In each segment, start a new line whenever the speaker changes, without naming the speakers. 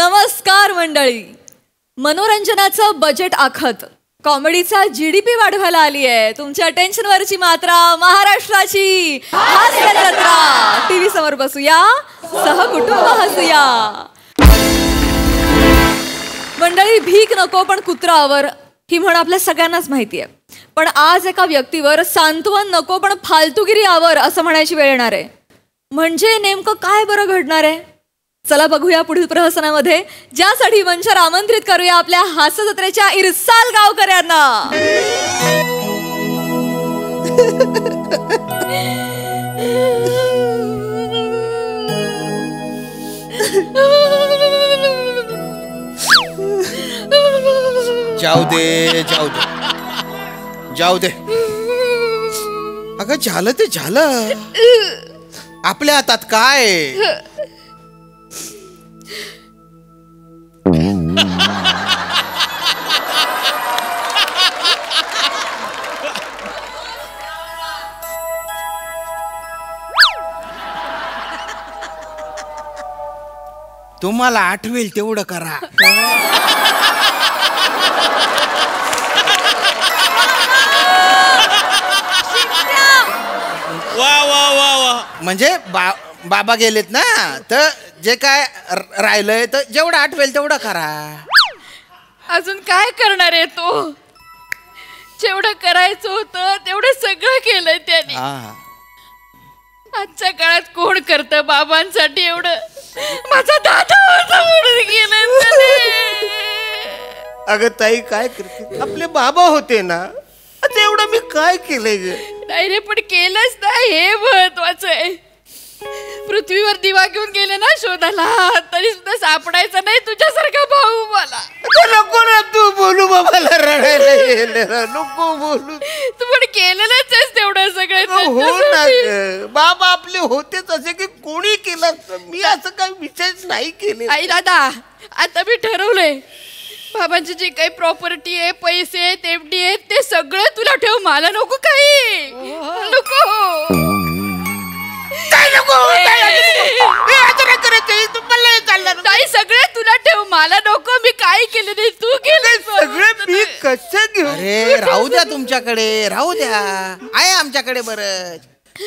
नमस्कार मंडळी. मनोरंजनाचं बजेट आखत कॉमेडीचा GDP वाढवायला आली आहे तुमच्या टेन्शनवरची मात्रा महाराष्ट्राची हास्य जत्रा. टीव्ही समोर बसूया, सहकुटुंब हसूया. मंडळी, भीक नको पण कुत्रावर ही म्हण आपल्या सगळ्यांनाच माहिती आहे. पण आज एका व्यक्तीवर सांत्वन नको पण फालतूगिरी आवर असं म्हणायची वेळ येणार आहे. म्हणजे नेमकं काय बरं घडणार आहे? चला बघूया पुढील प्रहसनामध्ये, ज्यासाठी मंचावर आमंत्रित करूया आपल्या हास्य जत्रेच्या इरसाल गावकऱ्यांना.
जाऊ दे जाऊ दे जाऊ दे. अगं झालं ते झालं, आपल्या हातात काय. तुम्हाला आठवेल तेवढं करा.
वा वा वा वा.
म्हणजे बाबा गेलेत ना, तर जे काय राहिलंय तर जेवढं आठवेल तेवढं करा.
अजून काय करणार आहे तो? जेवढं करायचं होतं तेवढं सगळं केलंय त्याने. आजच्या काळात कोण करतं बाबांसाठी एवढं? माझा दादा होता म्हणून गेलं त्याने.
अगं ताई, काय करते? आपले बाबा होते ना, आता एवढं मी काय केलंय ग?
नाही रे, पण केलंच ना, हे महत्वाचं आहे. पृथ्वीवर दिवा घेऊन गेले ना शोधाला, तरी सुद्धा सापडायचा नाही तुझ्यासारखा भाऊ मला.
नको ना तू बोलू, बाबाला रडायला येईल. नको बोलू.
तू पण केलेलंच आहेस तेवढं सगळं.
हो ना ग, बाबा आपले होतेच असे की कोणी केलं. मी असं काही विशेष नाही केले.
आई दादा, आता मी ठरवलंय, बाबांची जी काही प्रॉपर्टी आहे, पैसे आहेत, FD आहेत, ते सगळं तुला ठेव, मला नको काही. नको
काय नको
काही सगळे तुला ठेव, मला नको. मी काय केलं नाही, तू केलं
सगळं. मी कसं घेऊ?
अरे राहू द्या, तुमच्याकडे राहू द्या, आहे आमच्याकडे बरंच.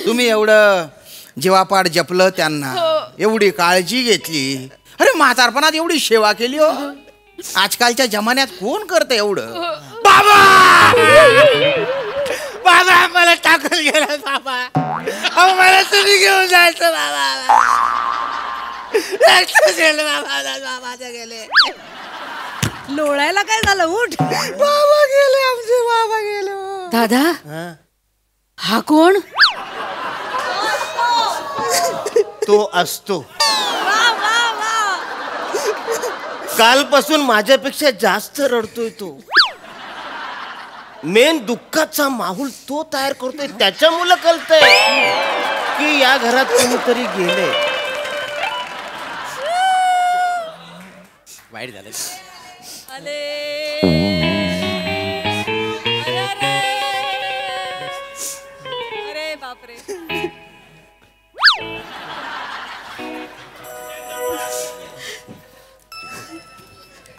तुम्ही एवढं जीवापाड जपलं त्यांना, एवढी काळजी घेतली. अरे म्हातारपणात एवढी सेवा केली हो. आजकालच्या जमान्यात कोण करतं एवढं?
बाबा बाबा मला टाकून गेला. बाबा मला तुम्ही घेऊन जायचं. बाबा गेले.
लोळायला काय झालं? उठ.
बाबा गेले, आमचे बाबा गेले.
दादा, हा कोण?
तो असतो. कालपासून माझ्यापेक्षा जास्त रडतोय तो. मेन दुःखाचा माहोल तो तयार करतोय. त्याच्यामुळे कळतंय की या घरात कोणीतरी गेले.
वाईट झालं.
अरे बापरे.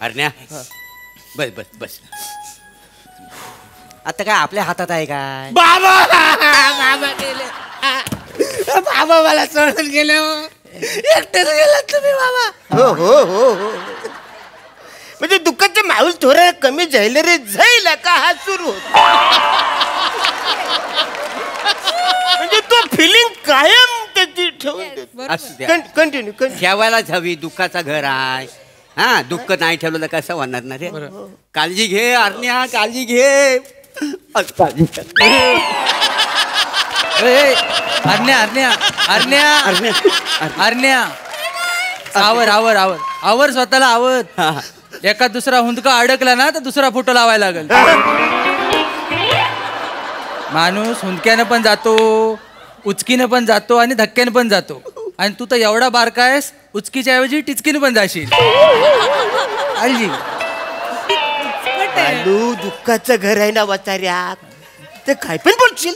अरण्या, बस बस बस. आता काय आपल्या हातात आहे काय?
बाबा बाबा गेले. बाबा मला सोडून गेले. एकटेच गेला तुम्ही बाबा. हो हो हो हो. म्हणजे दुःखाचे माहोल थोडं कमी झाले रे, जाईल का हा सुरू होता. म्हणजे तो फिलिंग कायम त्याची ठेवून कंटिन्यू
ठेवायलाच हवी. दुःखाचा घर आहे. हा, दुःख नाही ठेवलं तर कसं होणार ना रे. काळजी घे अरण्या, काळजी घे.
अरण्या अरण्या अरण्या अरण्या, आवर आवर आवर आवर, स्वतःला आवर. एका दुसरा हुंदका अडकला ना तर दुसरा फोटो लावायला लागेल. माणूस हुंदक्यानं पण जातो, उचकीनं पण जातो आणि धक्क्यानं पण जातो. आणि तू तर एवढा बारका आहेस, उचकीच्या ऐवजी टिचकीनं पण जाशील. काळजी.
दुःखाचं घर आहे ना वाचाऱ्यात, ते काय पण बोलशील.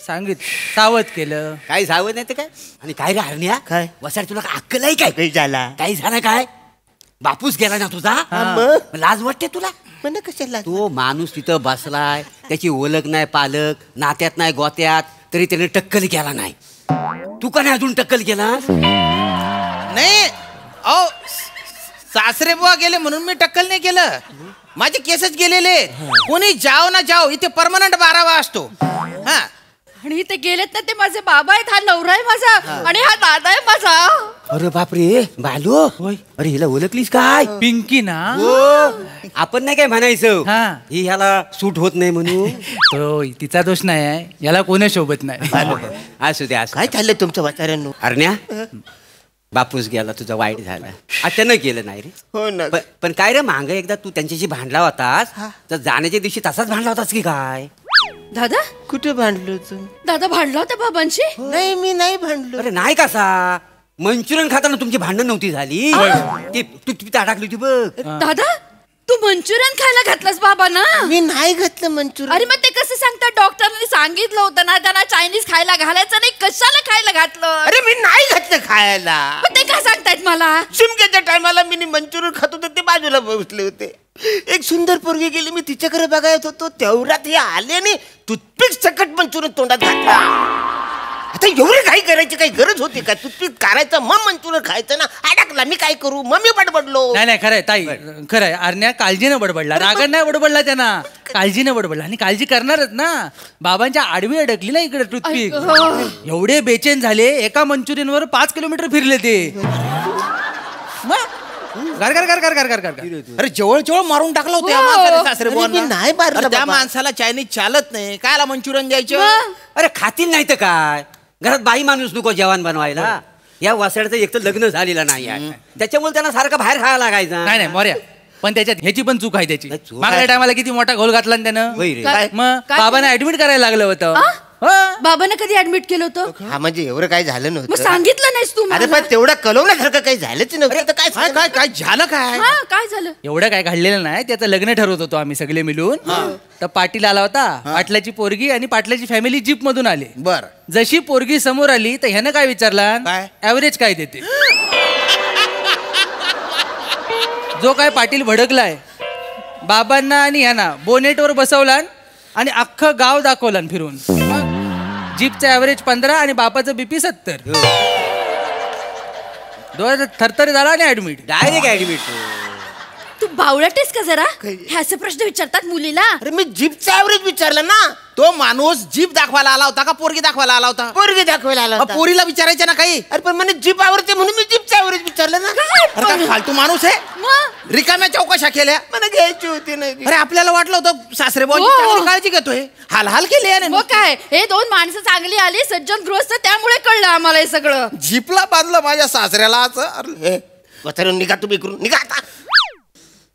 सांगित सावध केलं.
काय सावध नाही ते काय? आणि काय रे हरण्या,
काय
वसाड तुला अक्कल आहे काय?
झाला
काय झालं काय? बापूस गेला ना तुझा
मग?
लाज वाटते तुला
म्हणे कशाला
तो माणूस तिथं बसलाय त्याची ओळख नाही पालक नात्यात नाही गोत्यात तरी त्याने टक्कल केला नाही तू का नाही अजून टक्कल केला
नाही अहो सासरे बुवा गेले म्हणून मी टक्कल नाही केलं माझे केसच गेलेले कोणी जाव ना जाव इथे परमनंट 12 असतो हा
आणि ते गेलेत ना ते माझे बाबा आहेत, हा नवरा आहे माझा आणि हा दादा आहे माझा.
अरे बापरे बालू अरे हिला ओळखलीस काय
पिंकी ना
आपण नाही काय म्हणायचं
हा.
ही ह्याला सूट होत नाही म्हणून
तो तिचा दोष नाही आहे याला कोणी शोभत नाही
असू दे असू
काय चाललंय तुमचं वाचाऱ्यांनो?
अरण्या बापूस गेला तुझा वाईट झाला अचानक गेलं नाही रे
हो ना.
पण काय रे मांग एकदा तू त्यांच्याशी भांडला होतास तर जाण्याच्या दिवशी तसाच भांडला होतास की काय
दादा
कुठे भांडलो तू?
दादा भांडला होता बाबांशी.
नाही मी नाही भांडलो.
अरे नाही कसा मंचुरियन खाताना तुमची भांडण नव्हती झाली ती तू अडकली होती बघ
दादा तू मंचुरियन खायला घातलंस बाबांना.
मी नाही घातलं मंचुरियन.
अरे मग ते कसं सांगतात डॉक्टरांनी सांगितलं होतं ना त्यांना चायनीज खायला घालायचं नाही कशाला खायला घातलं.
अरे मी नाही घातलं खायला.
मग ते काय सांगतायत मला.
शिमक्याच्या टायमाला मी मंचुरियन खात होते ते बाजूला बसले होते. एक सुंदर पोरगी गेली मी तिच्याकडे बघायत होतो तेवढ्यात हे आले आणि टूथपिक सकट मंचुरियन तोंडात घातला. आता एवढी काही करायची काही गरज होती का? टूथपिक काढायचं मग मंचुरियन खायचं ना. अडकला मी काय करू मग मी बडबडलो.
नाही खरंय ताई खरंय अरण्या काळजीने बडबडला रागात नाही बडबडला त्यांना काळजीने बडबडला आणि काळजी करणारच ना बाबांच्या आडवी अडकली ना इकडे टूथपिक एवढे बेचैन झाले एका मंचुरियन वर 5 किलोमीटर फिरले ते गार गार गार गार गार गार गार
अरे जवळ मारून टाकला होता या माणसाने सासरे
अरे
बुवांना.
मी नाही मारलं
अरे त्या
बाबा.
माणसाला चायनीज चालत नाही कायला मंचुरियन द्यायचं.
अरे खातील नाही तर काय घरात बाई माणूस नको जेवण बनवायला या वासड्याचं एक तर लग्न झालेलं नाही आहे त्याच्यामुळे त्यांना सारखं बाहेर खायला लागायचं
नाही मोर्या पण त्याच्यात ह्याची पण चूक आहे त्याची
नाही, चूक
मागल्या
आहे.
टायमाला किती मोठा घोल घातला ना त्यानं
होय रे.
काय?
मग
काय?
बाबांना ऍडमिट करायला लागलं होतं हो.
बाबांना कधी ऍडमिट केलं होतं.
हा म्हणजे एवढं काही झालं
मग
नव्हतं.
सांगितलं नाहीस तू
अरे
मला.
पण तेवढं कलवण्यासारखं काही झालंच नव्हतं. तर
काय
काय
काय काय झालं काय
हा काय झालं.
एवढं काय घडलेलं नाही त्याचं लग्न ठरवत होतो आम्ही सगळे मिळून तर पाटील आला होता पाटलाची पोरगी आणि पाटलाची फॅमिली जीप मधून आले
बर
जशी पोरगी समोर आली तर ह्यानं काय विचारला
काय?
ऍव्हरेज काय देते जो काय पाटील भडकलाय बाबांना आणि ह्याना बोनेटवर बसवला आणि अख्खं गाव दाखवला फिरून जीपचं ऍव्हरेज 15 आणि बापाचं बीपी 70 थरथर झाला आणि ऍडमिट
डायरेक्ट ऍडमिट
तू बावळटेस का जरा हे असे प्रश्न विचारतात मुलीला.
अरे मी जीपचा ऍव्हरेज विचारलं ना.
तो माणूस जीप दाखवायला आला होता का पोरगी दाखवायला आला होता.
पोरगी दाखवायला आला होता.
पोरीला विचारायचं ना काही.
अरे पण મને जीप आवडते म्हणून मी जीपचा ऍव्हरेज विचारलं ना.
अरे काय फालतू माणूस आहे
मग
रिकाम्या चौकशा केल्या.
मला घ्यायची होती नाही.
अरे आपल्याला वाटलं होतं सासरे
हो.
चांगली काळजी घेतोय हाल केले याने.
मग काय हे 2 माणसं चांगली आली सज्जन गृहस्थ त्यामुळे कळलं आम्हाला हे सगळं.
जीपला बांधलं माझ्या सासऱ्याला असं. अरे,
वचरून निघा तुम्ही करून निघा आता.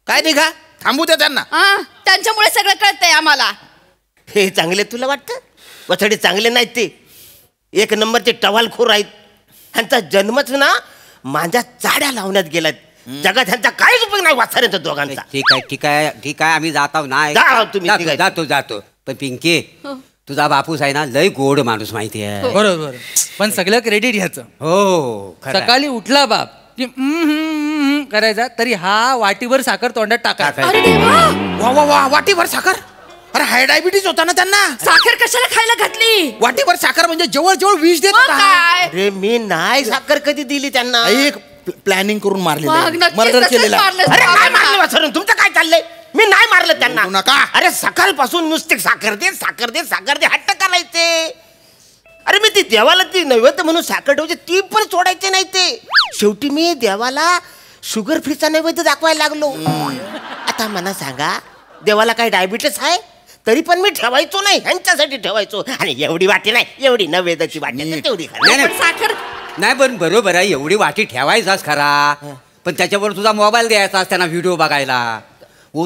काय निघा थांबू द्या त्यांना.
हा त्यांच्यामुळे सगळं कळतंय आम्हाला.
हे चांगले तुला वाटतं? वचडे चांगले नाहीत ते. 1 नंबरचे टवालखोर आहेत. ह्यांचा जन्मच ना माझ्या चाड्या लावण्यात गेलात. जगात ह्यांचा काहीच उपयोग नाही वाचाऱ्यांचा दोघांचा.
ठीक आहे आम्ही जातो नाही
जा तुम्ही,
जातो,
निघायचं.
जातो पण पिंकी तुझा बापूस आहे ना लय गोड माणूस माहिती आहे
बरोबर पण सगळं क्रेडिट ह्याचं
हो खरं आहे.
सकाळी उठला बाप की करायचा तरी हा वाटीभर साखर तोंडात टाकायचा
अरे देवा
वा वा वा वाटीभर साखर. अरे हाय डायबिटीज होता ना त्यांना.
साखर कशाला खायला घातली.
वाटीभर साखर म्हणजे जवळ विष देत
मग
होता.
काय
अरे मी नाही साखर कधी दिली त्यांना.
एक प्लॅनिंग करून
मग
मारलेलं
नक्कीच
मर्डर
तसंच
केलेला.
मारलं
अरे काय
बाबांना.
मारलं वाचरून तुमचं काय चाललंय? मी नाही मारलं त्यांना.
बोलू नका.
अरे सकाळपासून नुसते साखर दे हट्ट करायचे. अरे मी ती देवाला ती नैवेद्य म्हणून साखर ठेवायची ती पण सोडायचे नाही ते. शेवटी मी देवाला शुगर फ्रीचा नैवेद्य दाखवायला लागलो. आता मला सांगा देवाला काय डायबिटीस आहे तरी पण मी ठेवायचो नाही ह्यांच्यासाठी ठेवायचो. आणि एवढी वाटी नाही एवढी नैवेद्याची वाटी आहे, तेवढी खा.
नाही,
पण साखर
नाही पण बरोबर आहे एवढी वाटी ठेवायचाच खरा पण त्याच्यावर तुझा मोबाईल द्यायचा त्यांना व्हिडिओ बघायला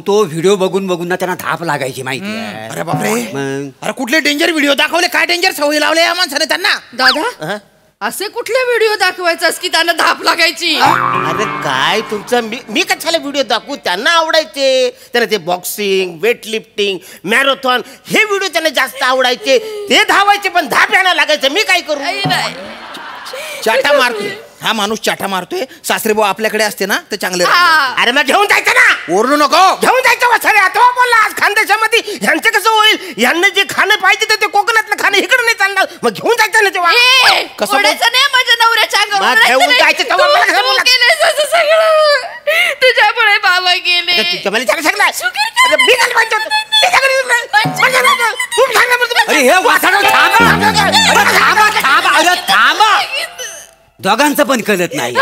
तो व्हिडिओ बघून ना त्यांना धाप लागायची माहिती आहे.
अरे बापरे
मग
अरे कुठले डेंजर व्हिडिओ दाखवले काय डेंजर सवय लावले या माणसाने त्यांना.
दादा असे कुठले व्हिडिओ दाखवायचास की त्यांना धाप लागायची.
अरे काय तुमचं मी कशाला व्हिडिओ दाखवू. त्यांना आवडायचे. त्यांना ते बॉक्सिंग वेट लिफ्टिंग मॅरेथॉन हे व्हिडिओ त्यांना जास्त आवडायचे. ते धावायचे पण धाप यायला लागायचं. मी काय करू.
नाही, नाही.
चाटा मारतो हा माणूस चाटा मारतोय, सासरे भाऊ आपल्याकडे असते ना तर चांगले राहिले.
अरे मग घेऊन जायचं ना,
ओरडू नको.
घेऊन जायचं वसाऱ्या. तो बोलला आज खानदेशामध्ये ह्यांचं कसं होईल, यांना जे खाणं पाहिजे ते कोकणातलं खाणं इकडे नाही चालणार, मग घेऊन जायचं ना तेव्हा.
कसं
ओढायचं नाही माझ्या नवऱ्याच्या अंगावर,
मग
ओढायचं
घेऊन
नाही.
जायचं तेव्हा मला कसं
तू
बोलला?
केलंयस असं सगळं, तुझ्यामुळे बाबा गेले.
तुझ्या मला सांग सगळं.
शुगर
अरे मी काय म्हणतो? मी काय म्हणतो? तू सांग ना बरं तुम्ही.
अरे हे वासडं थांबा. अरे थांबा, थांबा, अरे थांबा. दोघांचं पण कळत नाही.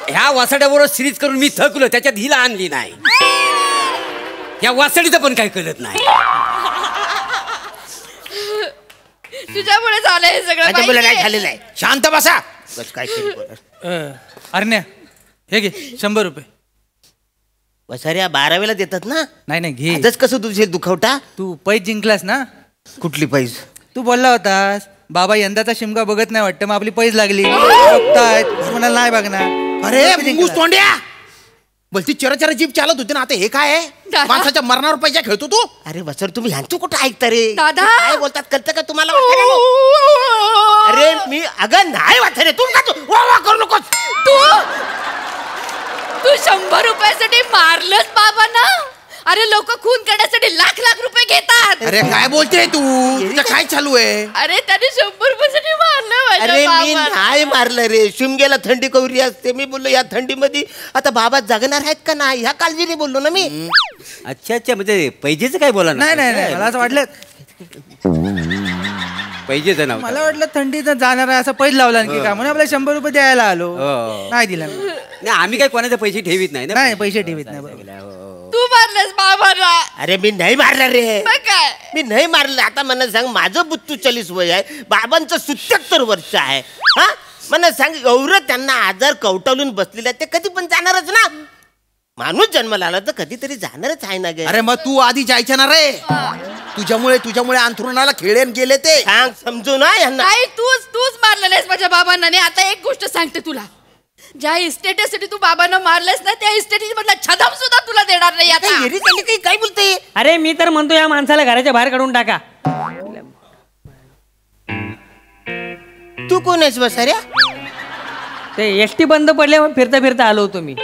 ह्या वासड्याबरोबर सिरीज करून मी थकलो, त्याच्यात हिला आणली नाही. या वासडीचं पण काही कळत नाही.
तुझ्यामुळे झालंय हे सगळं.
माझ्या मुलं काय
माहितीये?
झालेलं आहे.
शांत बसा.
बस काय केलं बरं.
अरण्या हे घे 100 रुपये.
वसाऱ्या 12वेला देतात ना.
नाही नाही घे.
आजच कसं तुझे दुखवटा.
तू पैस जिंकलास ना.
कुठली पैस?
तू बोलला होतास बाबा यंदाचा शिमगा बघत नाही वाटतं, मग आपली पैस लागली बघतायत म्हणाल नाही बघणार.
अरे मुंगूस तोंड्या, बोलती चरा जीप चालत होती ना, आता हे काय आहे?
दादा.
माणसाच्या मरणावर पैसा खेळतो तू.
अरे वसर तुम्ही ह्यांचं कुठं ऐकता रे.
दादा.
काय बोलतात कळतं का तुम्हाला? वसाऱ्यानो? अरे मी अगं नाही वाचा रे. तू का तू वा वा करू नकोस.
तू 100 रुपयासाठी मारलंस बाबांना. अरे लोक खून करण्यासाठी लाख लाख रुपये घेतात.
अरे काय बोलते तू? तुझं काय चालू आहे?
अरे त्याने 100 रुपयासाठी मारलं माझ्या
अरे मी
बाबांना.
नाही मारलं रे. शिमग्याला थंडी कवरी असते. मी बोललो या थंडीमध्ये आता बाबा जगणार आहेत का नाही ह्या काळजीने बोललो ना मी.
अच्छा अच्छा, म्हणजे पैजेचं काय बोला
नाही नाही नाही मला असं वाटलं
पैजेचं नाव.
मला वाटलं थंडीत जाणार आहे असं पैस लावला की का म्हणून आपल्याला 100 रुपये द्यायला आलो.
हो.
नाही दिला मी.
नाही, आम्ही काही कोणाचे पैसे ठेवीत नाही ना.
नाही पैसे ठेवीत नाही बरोबर.
तू मारलंस बाबांना.
अरे मी नाही मारलं रे.
मग काय?
मी नाही मारलं. आता मला सांग माझं 42-40 वय आहे, बाबांचं 77 वर्ष आहे. हा मला सांग एवढं त्यांना आजार कवटाळून बसलेला ते कधी पण जाणारच ना. माणूस जन्माला आला तर कधीतरी जाणारच आहे ना गे.
अरे मग तू आधी जायचं ना रे. तुझ्यामुळे अंथरुणाला खेळेन गेले ते.
सांग समजू ना यांना.
नाही तूच मारलेस माझ्या बाबांना. आणि आता एक गोष्ट सांगते तुला, ज्या इस्टेटीसाठी तू बाबांना मारलेस ना त्या इस्टेटी मधला छदम सुद्धा तुला देणार नाही आता.
काय येरी चालली काही काय बोलते.
अरे मी तर म्हणतो या माणसाला घराच्या बाहेर काढून टाका.
तू कोण आहेस वसाऱ्या?
ते एसटी बंद पडल्यावर फिरता फिरता आलो होतो मी.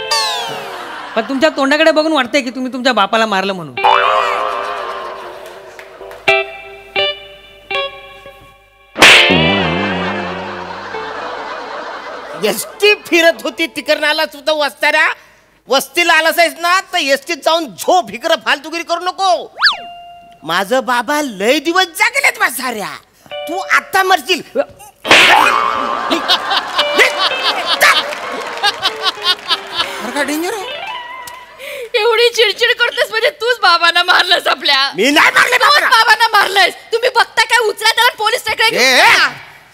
पण तुमच्या तोंडाकडे बघून वाटतंय की तुम्ही तुमच्या बापाला मारलं म्हणून.
एसटी फिरत होती तिकडनं आला सुद्धा वस्ताऱ्या. वस्तीला आलास आहेस ना तर एसटीत जाऊन झोप इकडं फालतुगिरी करू नको. माझं बाबा लय दिवस जागलेत वसाऱ्या. तू आता मरशील.
अरे काय डेंजर आहे?
एवढी चिडचिड करतेस म्हणजे तूच बाबांना मारलंस आपल्या.
मी नाही मारले
तूच
बाबाला.
बाबांना मारलंस. तुम्ही बघता काय उचला त्याला पोलीस स्टेशनला
ए,
घेऊन
ए.
जा.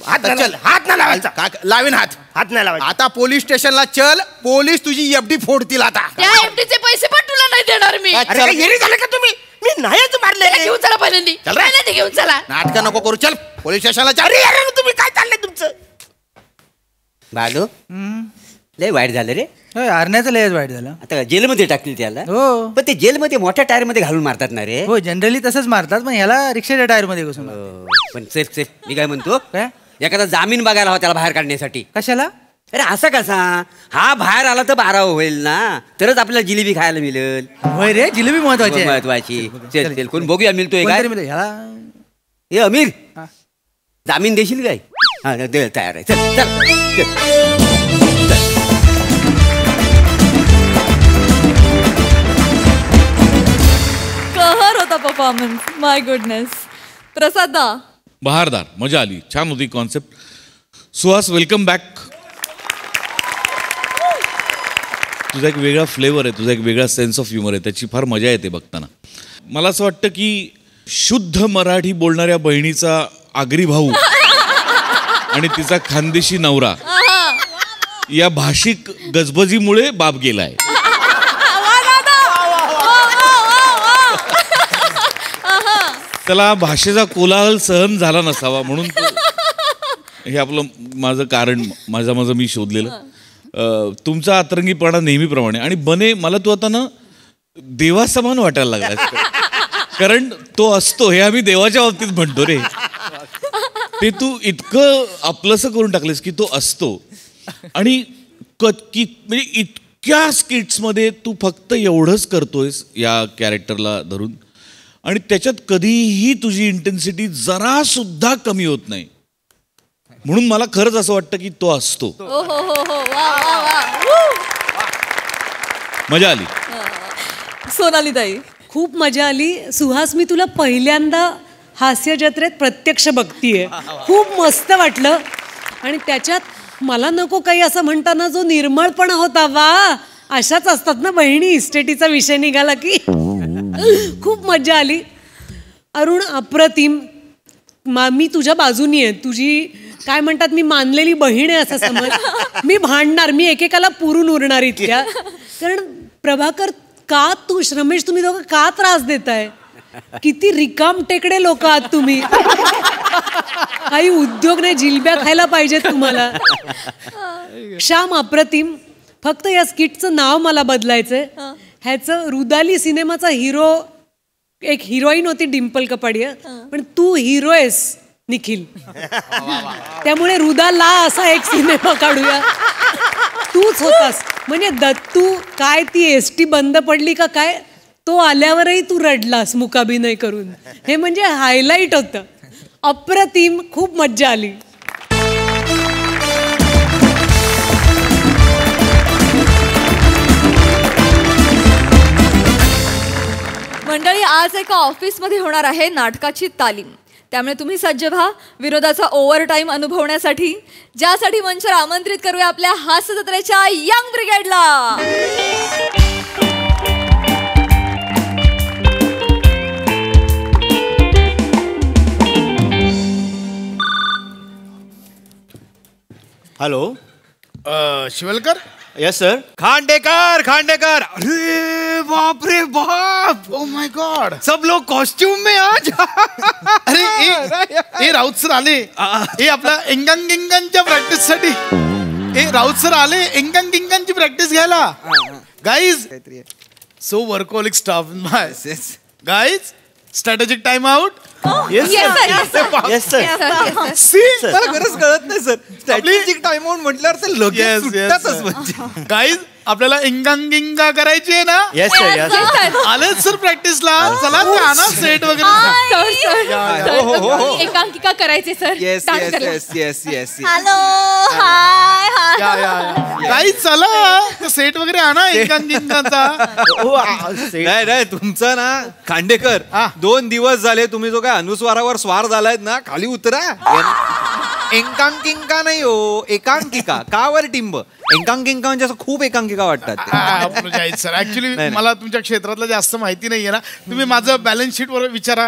हात
चल.
चल हात नाही लावायचा.
लावीन हात.
हात नाही लावायचा.
आता पोलीस स्टेशनला चल. पोलीस तुझी एफडी फोडतील आता.
त्या एफडीचे पैसे पण तुला नाही देणार मी.
अरे काय येरी झालं का तुम्ही? मी नाहीच मारले
त्याला
रे.
घेऊन चला पहिल्यांदी.
चल रे.
पहिल्यांदी घेऊन चला.
नाटक नको करू. चल पोलीस स्टेशनला चल.
अरे अरे तुम्ही काय चाललंय तुमचं?
बालू लय वाईट झालं रे.
होय, अरण्याचं लयच वाईट झालं.
आता जेलमध्ये टाकतील त्याला.
हो
पण ते जेलमध्ये मोठ्या टायर मध्ये घालून मारतात ना रे.
हो जनरली तसंच मारतात पण ह्याला रिक्षाच्या टायर मध्ये घुसून.
पण सेफ मी काय म्हणतो,
काय
एखादा जामीन बघायला हवा त्याला बाहेर काढण्यासाठी.
कशाला?
अरे असं कसा? हा बाहेर आला तर 12 होईल ना, तरच आपल्याला जिलेबी खायला मिळेल.
होय रे जिलेबी महत्वाची आहे.
महत्वाची. चल चल कोण बघूया मिळतोय काय.
कोणतरी मिळेल. ह्याला
ए अमीर
हा.
जामीन देशील काय? हा दे तयार आहे. चल चल चल.
कहर होता परफॉर्मन्स. माय गुडनेस. प्रसादा
बहारदार, मजा आली, छान होती कॉन्सेप्ट. Suhas welcome back. तुझा एक वेगळा फ्लेवर आहे, तुझा एक वेगळा सेन्स ऑफ ह्युमर आहे, त्याची फार मजा येते बघताना. मला असं वाटतं की शुद्ध मराठी बोलणाऱ्या बहिणीचा आगरी भाऊ आणि तिचा खानदेशी नवरा या भाषिक गजबजीमुळे बाप गेलाय. त्याला भाषेचा कोलाहल सहन झाला नसावा म्हणून हे आपलं माझं कारण माझं मी शोधलेलं. तुमचा अतरंगीपणा नेहमीप्रमाणे. आणि बने मला तू आता ना देवासमान वाटायला लागला. कारण तो असतो हे आम्ही देवाच्या बाबतीत म्हणतो रे. ते तू इतकं आपलंसं करून टाकलेस की तो असतो. आणि म्हणजे इतक्या स्किट्समध्ये तू फक्त एवढंच करतोयस या कॅरेक्टरला धरून, आणि त्याच्यात कधीही तुझी इंटेन्सिटी जरा सुद्धा कमी होत नाही. म्हणून मला खरंच असं वाटतं की तो असतो. मजा आली.
सोनाली ताई,
खूप मजा आली. सुहास, मी तुला पहिल्यांदा हास्य जत्रेत प्रत्यक्ष बघतीये. खूप मस्त वाटलं. आणि त्याच्यात मला नको काही असं म्हणताना जो निर्मळपणा होता, वा अशाच असतात ना बहिणी. इस्टेटीचा विषय निघाला की खूप मजा आली. अरुण, अप्रतिम. मी तुझ्या बाजूनी आहे. तुझी काय म्हणतात, मी मानलेली बहीण आहे असं समज. मी भांडणार, मी एकेकाला पुरून उरणार इतक्या. कारण प्रभाकर, का तू रमेश, तुम्ही दोघं का त्रास देताय? किती रिकाम टेकडे लोक आहात तुम्ही. काही उद्योग नाही, जिलब्या खायला पाहिजेत तुम्हाला. श्याम, अप्रतिम. फक्त या स्किटचं नाव मला बदलायचंय. ह्याचं रुदाली सिनेमाचा हिरो, एक हिरोईन होती डिम्पल कपाडिया, पण तू हिरो आहेस निखिल. त्यामुळे रुदाला असा एक सिनेमा काढूया. तूच होतास. म्हणजे दत्तू काय, ती एसटी बंद पडली का काय, तो आल्यावरही तू रडलास मुकाभिनय करून. हे म्हणजे हायलाईट होतं. अप्रतिम, खूप मज्जा आली.
मंडळी, आज एका ऑफिसमध्ये होणार आहे नाटकाची तालीम. त्यामुळे तुम्ही सज्ज व्हा विनोदाचा ओव्हर टाईम अनुभवण्यासाठी, ज्यासाठी मंचावर आमंत्रित करूया आपल्या हास्य जत्रेच्या यंग ब्रिगेडला.
Hello,
Shivalkar.
Yes sir. Khandekar. अरे बाप रे बाप,
ओ माय गॉड,
सब लोग कॉस्ट्यूम में आज.
अरे ए राऊत सर आले. हे आपला एंगंग गिंगनच्या प्रॅक्टिस साठी. राऊत सर आले एंगंग गिंगनची प्रॅक्टिस घ्यायला. Guys, so workaholic staff my guys. Strategic time out.
Yes sir.
मला
खरंच कळत नाही सर. स्ट्रॅटेजिक टाइम आउट म्हटल्यावर ते लगेच सुटतातच म्हणजे.
गाईज, आपल्याला एंगंग गिंगा करायची आहे ना.
Yes sir.
आलेच सर प्रॅक्टिसला. चला त्या ना सेट वगैरे.
एकांकिका करायचे सर.
येस.
हॅलो, हाय
काही चला सेट वगैरे आणा एकांग गिंगाचा.
नाही तुमचं ना खांडेकर, 2 दिवस झाले तुम्ही जो काय अनुस्वारावर स्वार झालायत ना, खाली उतरा. एकांकिका नाही हो, एकांकिका. कावर टिंब. एकांकिका म्हणजे असं खूप एकांकिका वाटतात.
सर ऍक्च्युली मला तुमच्या क्षेत्रातलं जास्त माहिती नाहीये ना. तुम्ही माझं बॅलन्स शीट वर विचारा,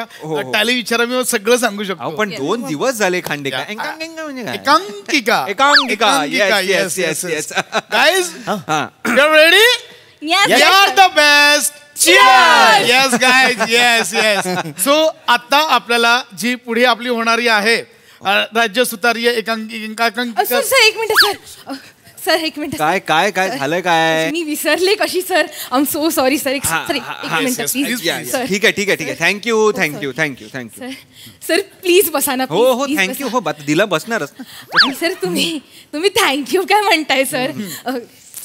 टॅली विचारा, मी सगळं सांगू शकतो.
पण 2 दिवस झाले खांडेकर. एकांकिका म्हणजे काय?
एकांकिका.
Yes.
Guys, you are ready? We are the best. Cheers! Yes guys, yes. So आता आपल्याला जी पुढे आपली होणारी आहे राज्य सुतारीय एकांकिका.
सर एक मिनिट
काय झालं काय?
मी विसरले कशी sir. I am so sorry sir. एक मिनिट प्लीज.
ठीक आहे. थँक्यू.
सर प्लीज बसा ना.
हो थँक्यू. हो दिला बसणारच.
सर तुम्ही थँक्यू काय म्हणताय सर?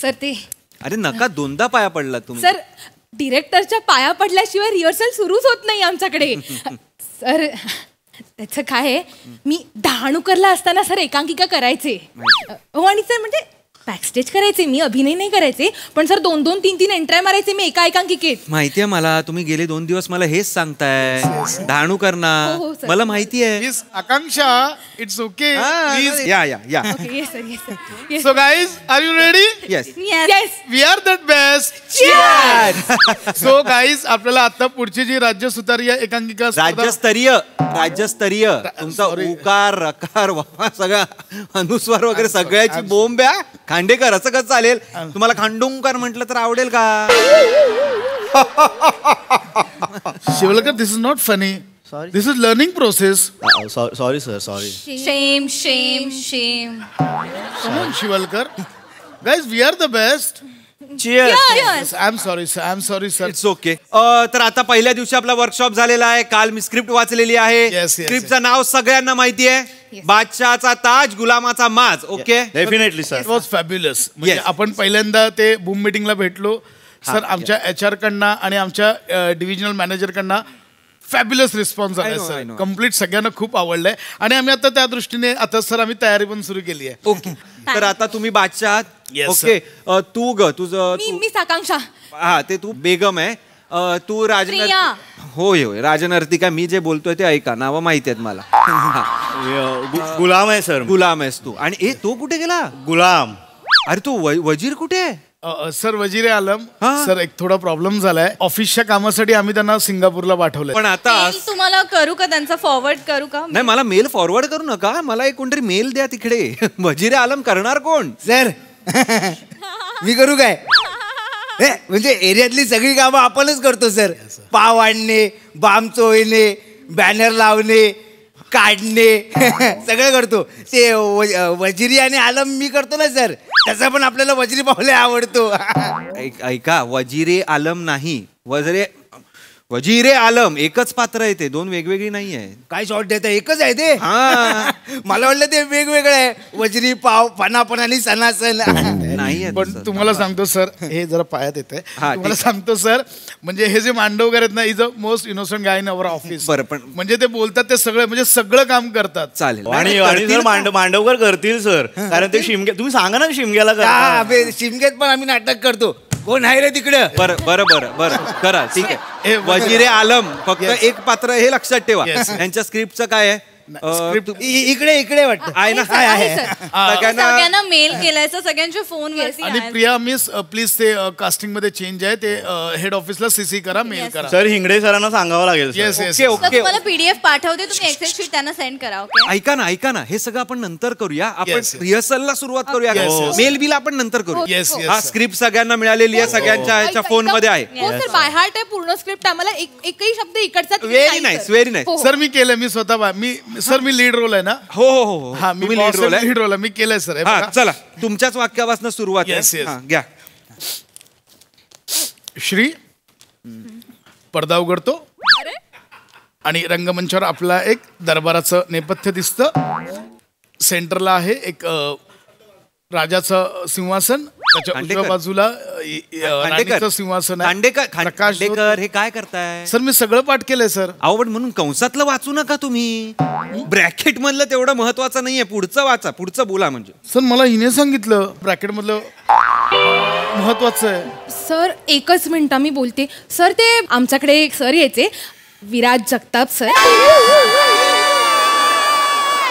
सर ते,
अरे नका 2दा पाया पडला तुम्ही.
सर डिरेक्टरच्या पाया पडल्याशिवाय रिहर्सल सुरूच होत नाही आमच्याकडे. सर त्याचं काय आहे, मी डहाणूकरला असताना सर एकांकिका करायचे. हो, आणि सर म्हणजे बॅकस्टेज करायचे, मी अभिनय नाही करायचे. पण सर 2-2, 3-3 एंट्र्या मारायचे मी एका एकांकिकेत.
माहितीये मला. तुम्ही गेले 2 दिवस मला हेच सांगताय डहाणू करणार. मला माहिती आहे.
Akanksha, it's okay.
Yeah.
So guys, are you ready?
Yes.
We are the best. So guys, आपल्याला आता पुढची जी राज्य सुतारीय एकांकिका
राज्यस्तरीय तुमचा उकार रकार वापा सगळा अनुस्वार वगैरे सगळ्याची बोंब आहे. खांडेकर असं कसं चालेल? तुम्हाला खांडोंकर म्हटलं तर आवडेल का?
Shivalkar, this is not funny. This is learning process.
Sorry sir, sorry.
Shame.
Shivalkar, guys, we are the best.
I am sorry sir.
It's okay. तर आता पहिल्या दिवशी आपला वर्कशॉप झालेला आहे. काल मी स्क्रिप्ट वाचलेली आहे. स्क्रिप्टचं नाव सगळ्यांना माहिती आहे, बादशाहचा ताज गुलामाचा माज. Okay,
definitely sir. It was fabulous. म्हणजे आपण पहिल्यांदा ते बूम मीटिंगला भेटलो सर. आमच्या HR कडनं आणि आमच्या डिव्हिजनल मॅनेजर कडनं फॅब्युलस रिस्पॉन्स आला सर. कम्प्लीट सगळ्यांना खूप आवडलंय आणि आम्ही आता त्या दृष्टीने आता सर आम्ही तयारी पण सुरू केली आहे.
ओके, तर आता तुम्ही बादशाह. ओके, तू तुझं
मी आकांक्षा.
हा, ते तू बेगम आहे. तू राजनर्तिका.
प्रिया.
होय होय, राजनर्तिका. मी जे बोलतोय ते ऐका, नावं माहिती आहेत मला.
गुलाम आहे सर.
गुलाम आहेस तू. आणि तो कुठे गेला?
गुलाम.
अरे तो वजीर कुठे आहे?
सर वजीर आलम सर एक थोडा प्रॉब्लेम झालाय. ऑफिसच्या कामासाठी आम्ही त्यांना सिंगापूरला पाठवलंय.
पण आता
तुम्हाला करू का, त्यांचा फॉरवर्ड करू का?
नाही, मला मेल फॉरवर्ड करू नका. मला एक कोणतरी मेल द्या तिकडे. वजीर आलम करणार कोण?
सर मी करू काय? म्हणजे एरियातली सगळी कामं आपणच करतो सर. पाव आणणे, बाम चोळणे, बॅनर लावणे, काढणे सगळं करतो. ते वजिरी आणि आलम मी करतो ना सर. तसं पण आपल्याला वजिरी पावले आवडतो.
ऐका, वजीरे आलम नाही, वजीरे आलम एकच पात्र आहे ते, दोन वेगवेगळी नाही आहे.
काय शॉर्ट देत एकच आहे ते?
हा,
मला वाटलं ते वेगवेगळं आहे. वजरी पाव, पणापण आणि सणासण
नाही.
पण तुम्हाला सांगतो सर, हे जरा पायात येत आहे. तुम्हाला सांगतो सर, म्हणजे हे जे मांडवकर आहेत ना, is a most innocent guy in our office.
बरं, पण
म्हणजे ते बोलतात ते सगळं, म्हणजे सगळं काम करतात.
चालेल.
आणि मांडवकर करतील सर, कारण ते शिमग्या, तुम्ही सांगा ना शिमग्याला. शिमग्यात पण आम्ही नाटक करतो. कोण आहे रे तिकडं?
बरं करा, ठीक आहे. वजीरे आलम फक्त एक पात्र, हे लक्षात ठेवा. यांच्या स्क्रिप्टचं काय आहे?
इकडे वाटतं
आहे ना.
सगळ्यांना मेल केलाय, सगळ्यांच्या फोन.
आणि प्रिया मिस प्लीज ते कास्टिंग मध्ये चेंज आहे, ते हेड ऑफिसला CC करा, मेल करा.
सर हिंगडे सरांना सांगावं लागेल.
ओके.
मला PDF पाठवते, तुम्ही एक्सेल शीट त्यांना सेंड करा. ओके,
ऐका ना, हे सगळं आपण नंतर करूया. आपण रिहर्सलला सुरुवात करूया. मेल बिल आपण नंतर करू. हा, स्क्रिप्ट सगळ्यांना मिळालेली आहे, सगळ्यांच्या फोन मध्ये आहे.
सर बाय हार्ट आहे पूर्ण स्क्रिप्ट. आम्हाला एकही शब्द इकडचा.
Very nice.
सर मी केलं, मी स्वतः सर मी लीड रोल आहे ना.
हो.
हा, मी लीड रोल आहे, मी केलंय सर.
चला, तुमच्याच वाक्यापासून सुरुवात आहे. घ्या.
श्री पडदा उघडतो आणि रंगमंचावर आपला एक दरबाराचं नेपथ्य दिसतं. सेंटरला आहे एक राजाचं सिंहासन, त्याच्या उजव्या बाजूला राणीचं सिंहासन आहे.
खांडेकर हे काय करताय?
सर मी सगळं पाठ केलंय सर.
आवड म्हणून कंसातलं वाचू नका तुम्ही. ब्रॅकेट मधलं तेवढं महत्वाचं नाहीये. पुढचं वाचा, पुढचं बोला. म्हणजे
सर मला हिने सांगितलं ब्रॅकेट मधलं महत्वाचं आहे.
सर एकच मिनिट मी बोलते. सर ते आमच्याकडे एक सर यायचे, विराज जगताप सर.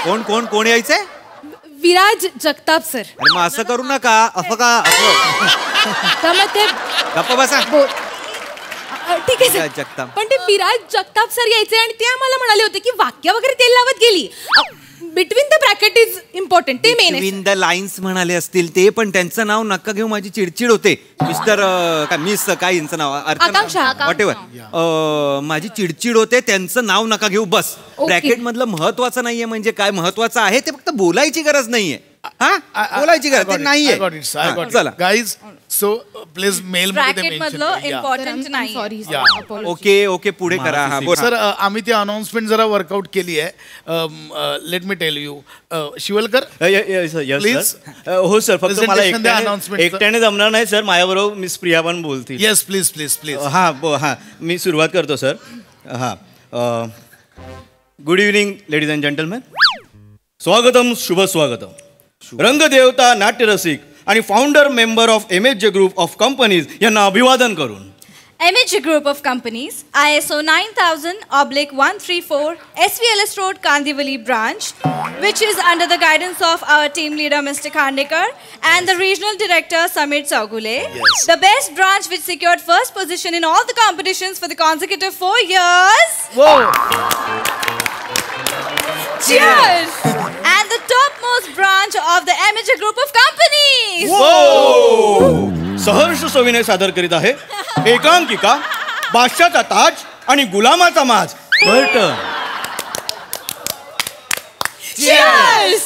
कोण यायचंय?
विराज जगताप सर.
मग असं करू नका. असं का?
ते
गप्पा बसा.
ठीक आहे सर.
जगताप.
पण ते विराज जगताप सर यायचे आणि ते आम्हाला म्हणाले होते की वाक्य वगैरे तेल लावत गेली. Between the bracket is important. ते मेन आहे.
बिटवीन द लाईन्स म्हणाले असतील ते, पण त्यांचं नाव नका घेऊ, माझी चिडचिड होते. मिस काय यांचं नाव? वॉटेवर. माझी चिडचिड होते, त्यांचं नाव नका घेऊ बस. ब्रॅकेट मधलं महत्वाचं नाहीये. म्हणजे काय महत्वाचं आहे ते फक्त बोलायची गरज नाहीये. बोलायची गरज नाहीये.
चला guys, so please mail
bracket मधलं इम्पॉर्टंट नाही.
ओके, पुढे करा.
सर आम्ही ती अनाउन्समेंट जरा वर्कआउट केली आहे. Let me tell you. Shivalkar please.
हो सर, फक्त मला एकट्याने जमणार नाही सर, माझ्याबरोबर मिस प्रिया पण बोलतील.
Yes please please please.
हां, मी सुरुवात करतो सर. हां, good evening ladies and gentleman. स्वागतम, शुभ स्वागतम. रंगदेवता, नाट्यरसिक आणि founder member of MHJ group of companies यांना अभिवादन करून.
MHJ Group of Companies, ISO 9000/134 SVLS Road, Kandivali branch, which is under the guidance of our team leader Mr. Khandekar and the regional director Samir Chaugule.
Yes.
The best branch which secured first position in all the competitions for the consecutive 4 years.
Whoa.
Cheers! And the topmost branch of the MHJ Group of Companies.
Whoa! सहर्ष सविनय सादर करीत आहे एकांकिका बादशाहचा ताज आणि गुलामाचा माज.
Cheers!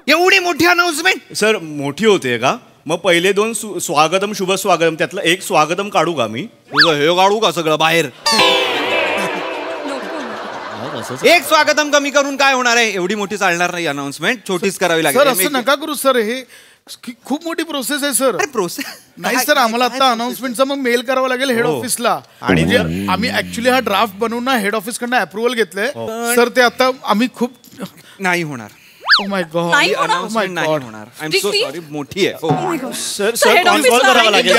एवढी मोठी अनाउन्समेंट.
सर मोठी होते का? मग पहिले दोन स्वागतम शुभ स्वागतम त्यातलं एक स्वागतम काढू का मी?
तुझं हे काढू का सगळं बाहेर? एक स्वागतम कमी करून काय होणार आहे? एवढी मोठी चालणार नाही अनाउन्समेंट, छोटीच करावी
सर
लागेल.
असं नका करू सर, हे खूप मोठी प्रोसेस आहे सर.
प्रोसेस
नाही सर, आम्हाला आता अनाउन्समेंटचा मग मेल करावा लागेल हेड ऑफिसला. आणि जे आम्ही ऍक्च्युली हा ड्राफ्ट बनवून ना हेड ऑफिस कडनं अप्रुव्हल घेतलंय सर. ते आता आम्ही खूप
नाही होणार.
ओ माय गॉड,
अनाउन्समेंट नाही होणार. आय एम सो सॉरी, मोठी आहे.
सर सर कॉल करावा लागेल.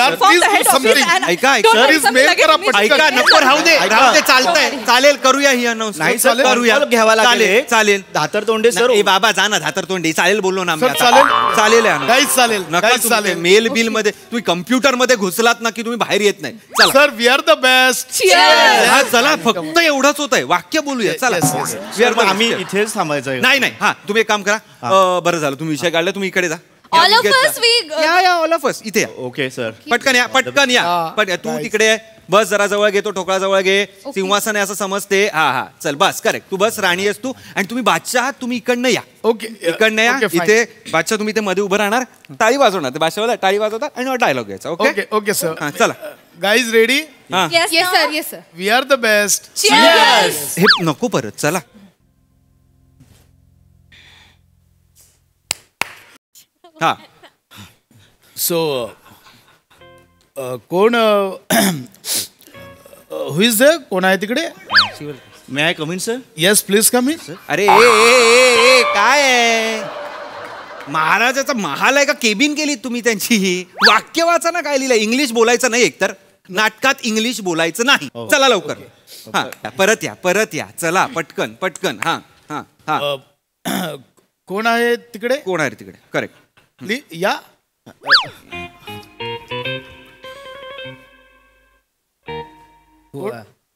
ऐका ऐका, नको राहू दे, चालतंय, चालेल, करूया ही अनाउन्समेंट.
नाही सर, करूया, घ्यावा लागेल.
चालेल.
धातर तोंडे सर.
ए बाबा जा ना, धातर तोंडे. चालेल बोललो ना
चालेल
चालेल. नका चालेल. मेल बिल मध्ये तुम्ही कम्प्युटर मध्ये घुसलात ना की तुम्ही बाहेर येत नाही. चला
sir, we are the best.
चला, फक्त एवढंच होत आहे. वाक्य बोलूया. चला,
आम्ही इथेच थांबायचं.
नाही नाही, हा तुम्ही एक काम करा. बरं झालं तुम्ही विषय काढला. तुम्ही इकडे जा.
ऑल ऑफ अस
या ऑल ऑफ अस इथे या.
Okay sir.
पटकन या, पटकन या. तू तिकडे आहे. बस जरा जवळ घे, तो ठोकळा जवळ घे. सिंहासन आहे असं समजते. हा चल बस, करेक्ट. तू बस, राणी आहेस तू. आणि तुम्ही बादशाह आहात, तुम्ही इकडनं या.
ओके,
इकडनं या. इथे बादशाह तुम्ही ते मध्ये उभं राहणार, टाळी वाजवणार. ते बादशाहला टाळी वाजवतात आणि डायलॉग घ्यायचा. Okay
okay sir.
चला
guys ready?
Yes sir.
We are the best.
हे नको परत. चला. हा
सो कोण हु इज द कोण आहे तिकडे?
May I come in sir?
Yes please come in.
अरे ए काय आहे? महाराजाचा महाल आहे का केबिन केली तुम्ही त्यांची? वाक्य वाचा ना, काय लिहिलं. इंग्लिश बोलायचं नाही, एकतर नाटकात इंग्लिश बोलायचं नाही. चला लवकर. हा परत या. चला पटकन पटकन. हा हा हा.
कोण आहे तिकडे?
कोण आहे तिकडे? करेक्ट.
या.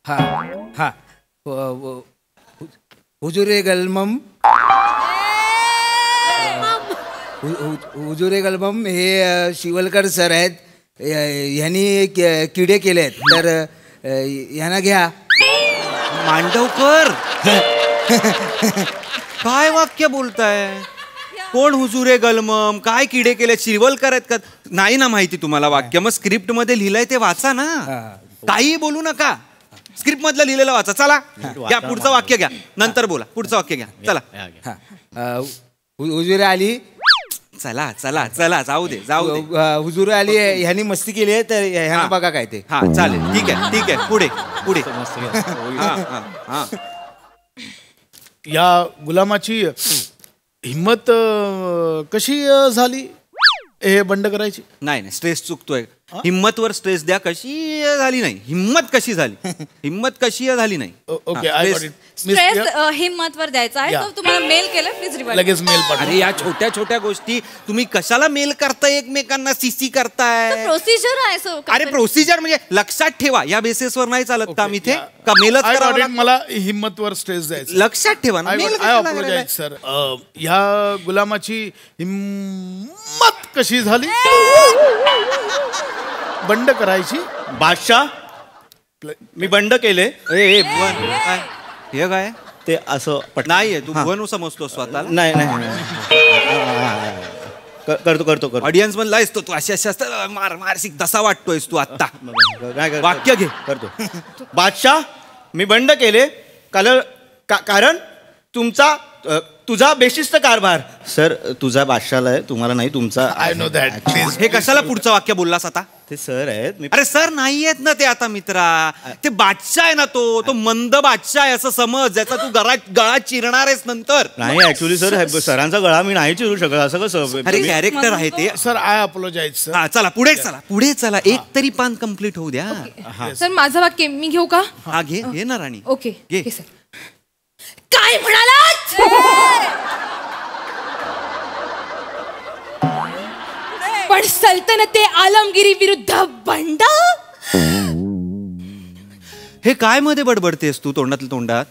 हा हा. हुजुरे गलमम. हुजुरे गलमम हे शिवलकर सर आहेत. ह्यांनी किडे केले आहेत, तर ह्यांना घ्या.
मांडवकर काय वाक्य बोलताय? कोण हुजुरे गलमम? काय किडे केले? शिवलकर आहेत का? नाही ना माहिती तुम्हाला वाक्य? मग स्क्रिप्ट मध्ये लिहिलंय ते वाचा ना. काही बोलू नका, स्क्रिप्ट मधलं लिहिलेलं वाचा. चला घ्या, पुढचं वाक्य घ्या, नंतर बोला. पुढचं वाक्य घ्या. चला.
हुजुरे आली.
चला चला चला, जाऊ दे.
हुजुरे आली ह्यांनी मस्ती केली आहे, तर ह्यांना बघा काय ते.
हा चालेल, ठीक आहे. पुढे.
या गुलामाची हिम्मत कशी झाली हे बंड करायची?
नाही, स्ट्रेस चुकतोय. हिम्मतवर स्ट्रेस द्या. कशी झाली नाही, हिम्मत कशी झाली. हिम्मत कशी झाली नाही.
ओके,
स्ट्रेस हिम्मतवर द्यायचा आहे. तो तुम्हाला मेल केलं, प्लीज रिवाइंड.
लगेच मेल पाठवा.
अरे या छोट्या छोट्या गोष्टी तुम्ही कशाला मेल करताय एकमेकांना? सीसी करताय.
प्रोसिजर आहे सो.
अरे प्रोसिजर म्हणजे लक्षात ठेवा. या बेसिसवर नाही चालत काम इथे. का मेलच करावं लागतं?
मला हिम्मतवर स्ट्रेस द्यायचा.
लक्षात ठेवा ना.
सर, ह्या गुलामाची हिम्मत कशी झाली बंड करायची?
बादशाह, मी बंड केले.
हे काय
ते असं
नाहीये. तू भुवन समजतो स्वतःला.
नाही. करतो.
ऑडियन्स मधला आहेस तो. तू अशी मारसिक तसा वाटतोयस तू आता. वाक्य घे.
करतो. बादशाह, मी बंड केले कारण तुझा बेशिस्त कारभार. सर, तुझा बादशाला आहे, तुम्हाला नाही. तुमचा.
I know that. प्लीज.
हे कशाला पुढचं वाक्य बोललास आता?
ते सर आहेत.
अरे सर नाही आहेत ना ते आता मित्रा. ते बादशाह आहे ना, तो मंद बादशाह आहे असं समज, ज्याचा तू गळा चिरणार आहेस नंतर.
नाही ऍक्च्युली सर, सरांचा गळा मी नाही चिरू शकत. असं कसं?
अरे कॅरेक्टर आहे ते.
Sir, I apologise sir.
हा चला पुढे चला. एक तरी पान कम्प्लीट होऊ द्या.
सर माझं वाक्य मी घेऊ का?
हा घे ना राणी.
ओके
घे.
सर. काय म्हणालात? पण सल्तनते आलमगिरी विरुद्ध बंड.
हे काय मध्ये बडबडतेस तू तोंडातल्या तोंडात?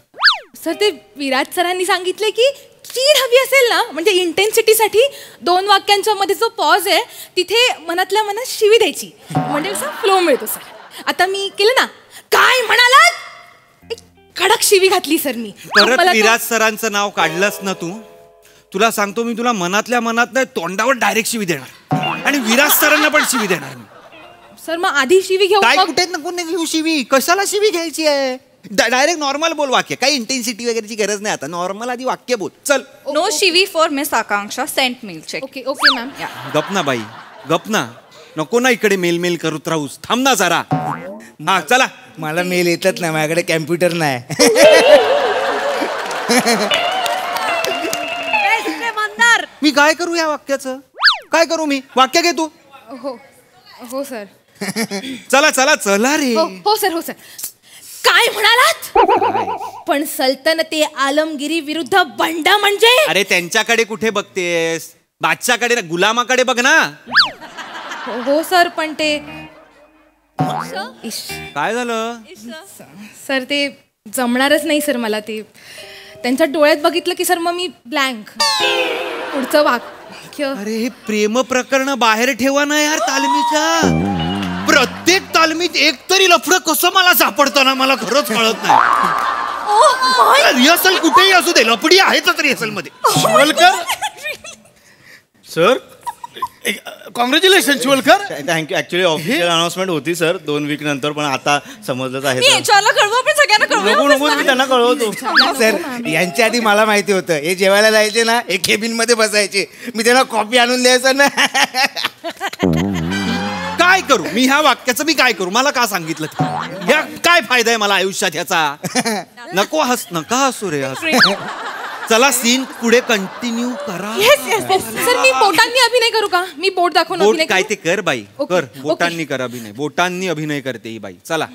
सर, ते विराज सरांनी सांगितले की चीड हवी असेल ना, म्हणजे इंटेन्सिटीसाठी 2 वाक्यांच्या मध्ये जो पॉज आहे तिथे मनातल्या मनात शिवी द्यायची, म्हणजे असा फ्लो मिळतो. सर आता मी केलं ना. काय म्हणालात? कडक शिवी घातली सर मी.
परत विराज सरांचं नाव काढलंस ना तू. तुला सांगतो मी तुला मनातल्या मनात नाही तोंडावर डायरेक्ट शिवी देणार आणि विराज सरांना पण शिवी देणार मी.
सर मग आधी शिवी घेऊ
काय
मग?
कुठे नको नाही घेऊ शिवी. कशाला शिवी घ्यायची आहे? डायरेक्ट नॉर्मल बोल वाक्य. काही इंटेन्सिटी वगैरेची गरज नाही आता. नॉर्मल आधी वाक्य बोल. चल.
नो शिवी for miss Akanksha sent mail check.
Okay okay ma'am.
गप ना बाई गप ना. नको ना इकडे मेल मेल करत राहूस. थांब ना जरा. हा चला.
मला मेल येतच नाही, माझ्याकडे कॅम्प्युटर नाही.
मी काय करू या वाक्याचं? काय करू मी? वाक्य घे तू.
हो हो सर.
चला चला चला रे.
हो सर हो सर. काय म्हणालात? पण सल्तनते आलमगिरी विरुद्ध बंडा म्हणजे?
अरे त्यांच्याकडे कुठे बघतेस? बादशाकडे ना, गुलामाकडे बघ ना.
हो सर पण ते
काय झालं?
सर ते जमणारच नाही सर मला. ते त्यांच्या डोळ्यात बघितलं की सर मग मी ब्लँक. पुढचं वाक्य.
अरे हे प्रेम प्रकरण बाहेर ठेवा ना यार तालमीच्या. प्रत्येक तालमीत एक तरी लफडं कसं मला सापडतं ना, मला खरंच कळत नाही. रिहर्सल कुठेही असू दे, लफडी आहेतच रिहर्सल मध्ये.
Shivalkar
sir
congratulation Shivalkar.
Thank you. Actually official announcement होती सर 2 वीक नंतर, पण आता समजलंच आहे.
मी एचआरला कळवू आपण सगळ्यांना
नको नको मी त्यांना कळवतो.
सर यांच्या आधी मला माहिती होतं हे जेवायला जायचे ना, हे केबिन मध्ये बसायचे. मी त्यांना कॉफी आणून द्यायचं ना.
काय करू मी ह्या वाक्याचं? मी काय करू? मला का सांगितलं? ह्या काय फायदा आहे मला आयुष्यात ह्याचा? नको नका हसू रे. चला सीन पुढे कंटिन्यू करा.
सर मी बोटांनी अभिनय करू का? मी बोट दाखवून
बोट
अभिनय
काय
करू?
ते कर बाई.
ओके,
कर
ओके.
बोटांनी कर अभिनय. बोटांनी अभिनय करते ही बाई. चला.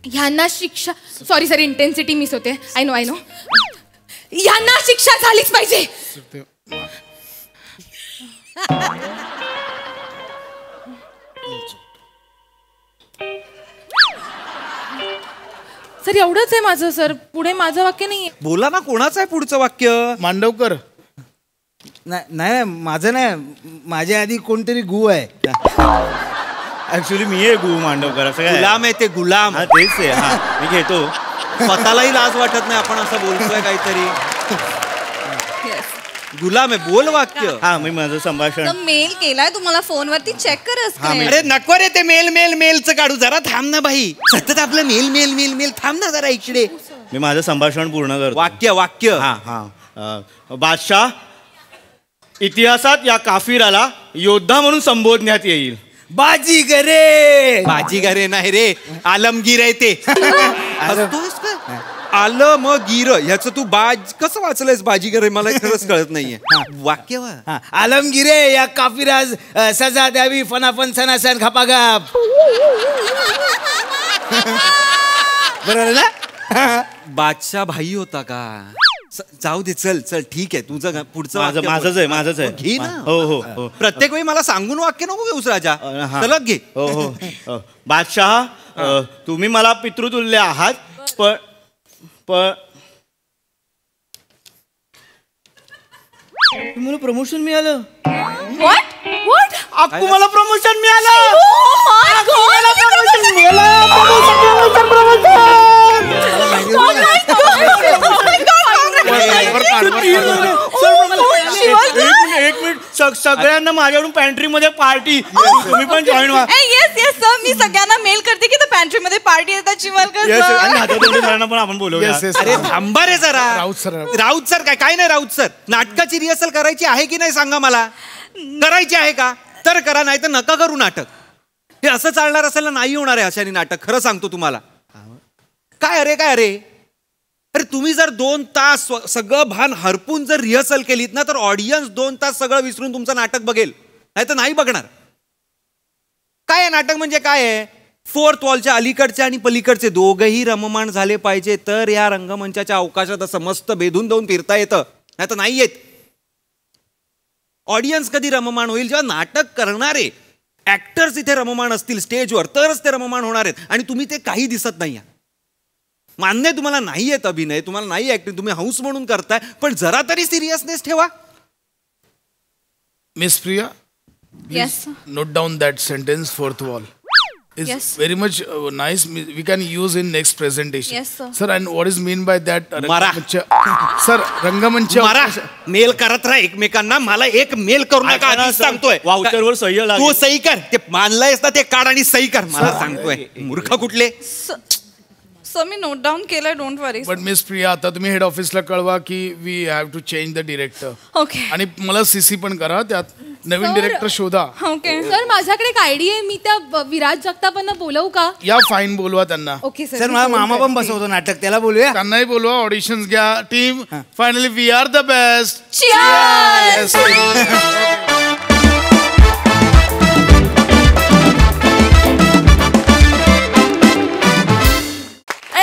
ह्यांना शिक्षा. सॉरी सर इंटेन्सिटी मिस होते. आय नो ह्यांना शिक्षा झालीच पाहिजे. सर एवढंच आहे माझं सर. पुढे माझं वाक्य नाहीये.
बोला ना, कोणाचं आहे पुढचं वाक्य?
मांडवकर.
नाही माझं नाही, माझ्या आधी कोणतरी गु आहे.
ऍक्च्युली मी आहे गु मांडवकर. असं काय?
गुलाम आहे ते, गुलाम.
हा तेच आहे. हा मी घेतो.
स्वतःलाही लाज वाटत नाही आपण असं बोलतोय काहीतरी. गुलाम आहे, बोल वाक्य.
हा मी माझं संभाषण.
मेल केलाय तुम्हाला फोनवरती चेक करस.
अरे नको रे ते मेल मेल मेलचं काढू. जरा थांब ना बाई. सतत आपलं मेल मेल मेल मेल. थांब ना जरा इकडे.
मी माझं संभाषण पूर्ण करतो.
वाक्य वाक्य.
हा हा. बादशाह, इतिहासात या काफिराला योद्धा म्हणून संबोधण्यात येईल.
बाजीगरे.
बाजीगरे नाही रे, आलमगीर आहे ते. हसतोयस का? आलमगीर ह्याचं तू कसं वाचलंयस? बाजीगर मला खरंच कळत नाहीये. वाक्य वा.
आलमगिरे या काफिराज सजा द्यावी फनाफन सनासन खपागप. बरोबर ना?
बादशाह भाई होता का? जाऊ दे. चल चल ठीक आहे. तुझं पुढचं
माझंच आहे.
घे ना.
हो हो हो.
प्रत्येक वेळी मला सांगून वाक्य नको घेऊस राजा. सलग घे.
हो हो. बादशाह, तुम्ही मला पितृतुल्य आहात, पण तुम्हाला प्रमोशन मिळालं.
व्हॉट?
अक्कू मला प्रमोशन मिळालं. एक मिनिट. सगळ्यांना माझ्याकडून पॅन्ट्री मध्ये पार्टी. तुम्ही पण जॉईन व्हा.
Yes yes sir. मी सगळ्यांना मेल करते की पॅन्ट्री मध्ये पार्टी येतात चिमलकर
Yes,
सर.
आणि हातातोंडी सरांना पण आपण बोलवूया.
अरे थांबा रे जरा.
राऊत सर
काय नाही राऊत सर. नाटकाची रिहर्सल करायची आहे की नाही सांगा मला. करायची आहे का? तर करा, नाही तर नका करू नाटक. हे असं चालणार असेल ना, नाही होणार आहे अशाने नाटक. खरं सांगतो तुम्हाला. काय अरे अरे तुम्ही जर 2 तास सगळं भान हरपून जर रिहर्सल केलीत ना, तर ऑडियन्स 2 तास सगळं विसरून तुमचं नाटक बघेल, नाही तर नाही बघणार. काय आहे नाटक म्हणजे? काय आहे? 4th वॉलच्या अलीकडचे आणि पलीकडचे दोघंही रममाण झाले पाहिजे, तर या रंगमंचाच्या अवकाशात असं मस्त बेधून देऊन फिरता येतं, नाही तर नाही येत. ऑडियन्स कधी रममाण होईल? जेव्हा नाटक करणारे ऍक्टर्स इथे रममाण असतील स्टेजवर, तरच ते रममाण होणार आहेत. आणि तुम्ही ते काही दिसत नाही. मान्य तुम्हाला नाही येत अभिनय, तुम्हाला नाही ऍक्टिंग, तुम्ही हौस म्हणून करताय, पण जरा तरी सिरियसनेस ठेवा.
Miss Priya,
Yes.
Note down that sentence 4th wall. is
Yes.
very much nice. We can use in next presentation.
Yes, sir.
Sir, and what is mean by that?
मारा.
Sir, रंगमंच.
मारा मेल करत राहा एकमेकांना. मला एक mail करू नका
ऐका ना,
आधीच
सर.
सांगतोय.
वाउचरवर सह्य लागेल.
तू सही कर. ते मानलंयस ना ते काढ आणि सही कर. मला सांगतोय मूर्ख कुठले.
सर मी नोट डाऊन केलंय, don't worry.
But miss Priya, आता तुम्ही हेड ऑफिसला कळवा की we have to change the director.
Okay
आणि मला सीसी पण करा, त्यात नवीन
Sir.
डिरेक्टर शोधा.
ओके.
सर माझ्याकडे एक आयडिया आहे, मी त्या विराज जगतापांना बोलवू का?
या फाईन बोलवा त्यांना.
ओके
सर मला मामा पण बसवतो नाटक, त्याला बोलूया.
त्यांनाही बोलवा, ऑडिशन्स घ्या. Team finally we are the best.
Cheers!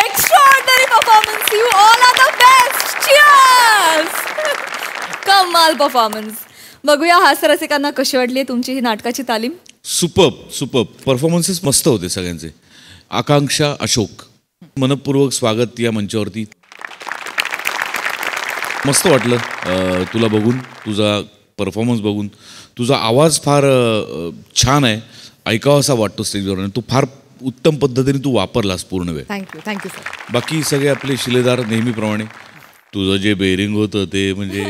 Extraordinary performance. You all are the best. Cheers! कमाल परफॉर्मन्स. बघूया हास्यरसिकांना कशी वाटली तुमची ही नाटकाची तालीम.
सुपर्ब परफॉर्मन्सेस मस्त होते सगळ्यांचे. आकांक्षा, अशोक, मनपूर्वक स्वागत या मंचावरती. मस्त वाटलं तुला बघून, तुझा परफॉर्मन्स बघून. तुझा आवाज फार छान आहे, ऐकावासा वाटतो स्टेजवर, आणि तू फार उत्तम पद्धतीने तू वापरलास पूर्ण वेळ.
Thank you sir.
बाकी सगळे आपले शिलेदार नेहमीप्रमाणे. तुझं जे बेरिंग होतं ते म्हणजे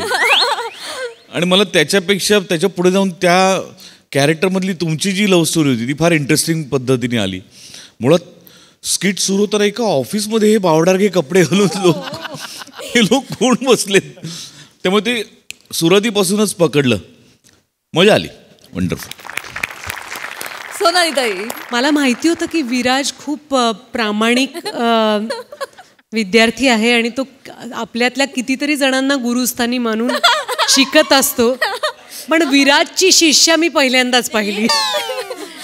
आणि मला त्याच्या पुढे जाऊन त्या कॅरेक्टरमधली तुमची जी लव्ह स्टोरी होती ती फार इंटरेस्टिंग पद्धतीने आली. मुळात स्किट सुरू होताना एका ऑफिसमध्ये हे बावडारगे कपडे घालून हे लोक कोण बसलेत, त्यामुळे ते सुरुवातीपासूनच पकडलं. मजा आली. वंडरफुल.
सोनाली ताई,
मला माहिती होतं की विराज खूप प्रामाणिक विद्यार्थी आहे आणि तो आपल्यातल्या कितीतरी जणांना गुरुस्थानी मानून शिकत असतो, पण विराजची शिष्या मी पहिल्यांदाच पाहिली.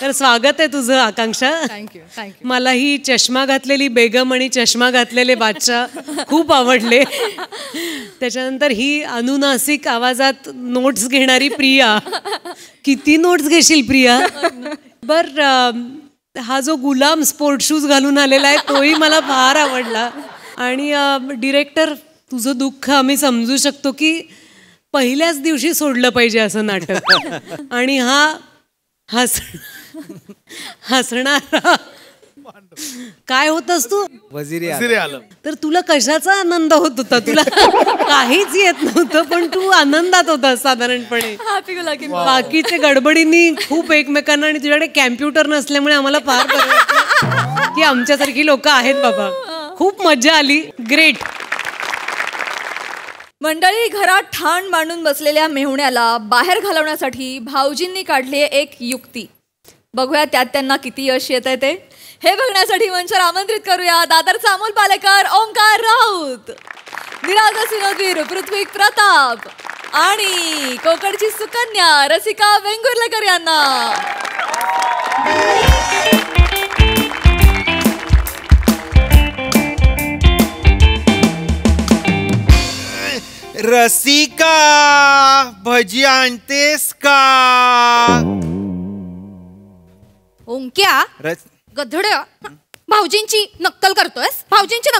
तर स्वागत आहे तुझं आकांक्षा.
थँक्यू.
मला ही चष्मा घातलेली बेगम आणि चष्मा घातलेले बादशाह खूप आवडले. त्याच्यानंतर ही अनुनासिक आवाजात नोट्स घेणारी प्रिया. किती नोट्स घेशील प्रिया. बर हा जो गुलाम स्पोर्ट शूज घालून आलेला आहे तोही मला फार आवडला. आणि डिरेक्टर, तुझं दुःख आम्ही समजू शकतो की पहिल्याच दिवशी सोडलं पाहिजे असं नाटक, आणि हा हसणारा काय होतस तू
वजिरी
आलं.
तर तुला कशाचा आनंद होत होता. तुला काहीच येत नव्हतं पण तू आनंदात होतास साधारणपणे. बाकीचे गडबडींनी खूप एकमेकांना, आणि तुझ्याकडे कॅम्प्युटर नसल्यामुळे आम्हाला फार बरं वाटलं की आमच्यासारखी लोक आहेत बाबा. खूप मजा आली. ग्रेट.
मंडळी, घरात ठाण मांडून बसलेल्या मेहुण्याला बाहेर घालवण्यासाठी भाऊजींनी काढली एक युक्ती. बघूया त्यात त्यांना किती यश येत आहे ते. हे बघण्यासाठी मंचावर आमंत्रित करूया दादरचा अमोल पालेकर, ओंकार राऊत, निरागस विनोदवीर पृथ्वी प्रताप आणि कोकणची सुकन्या रसिका वेंगुर्लेकर यांना.
रसिका, भजी आणतेस का?
ओंक्या गधड्या, भाऊजींची नक्कल करतोयस.
भाऊजींची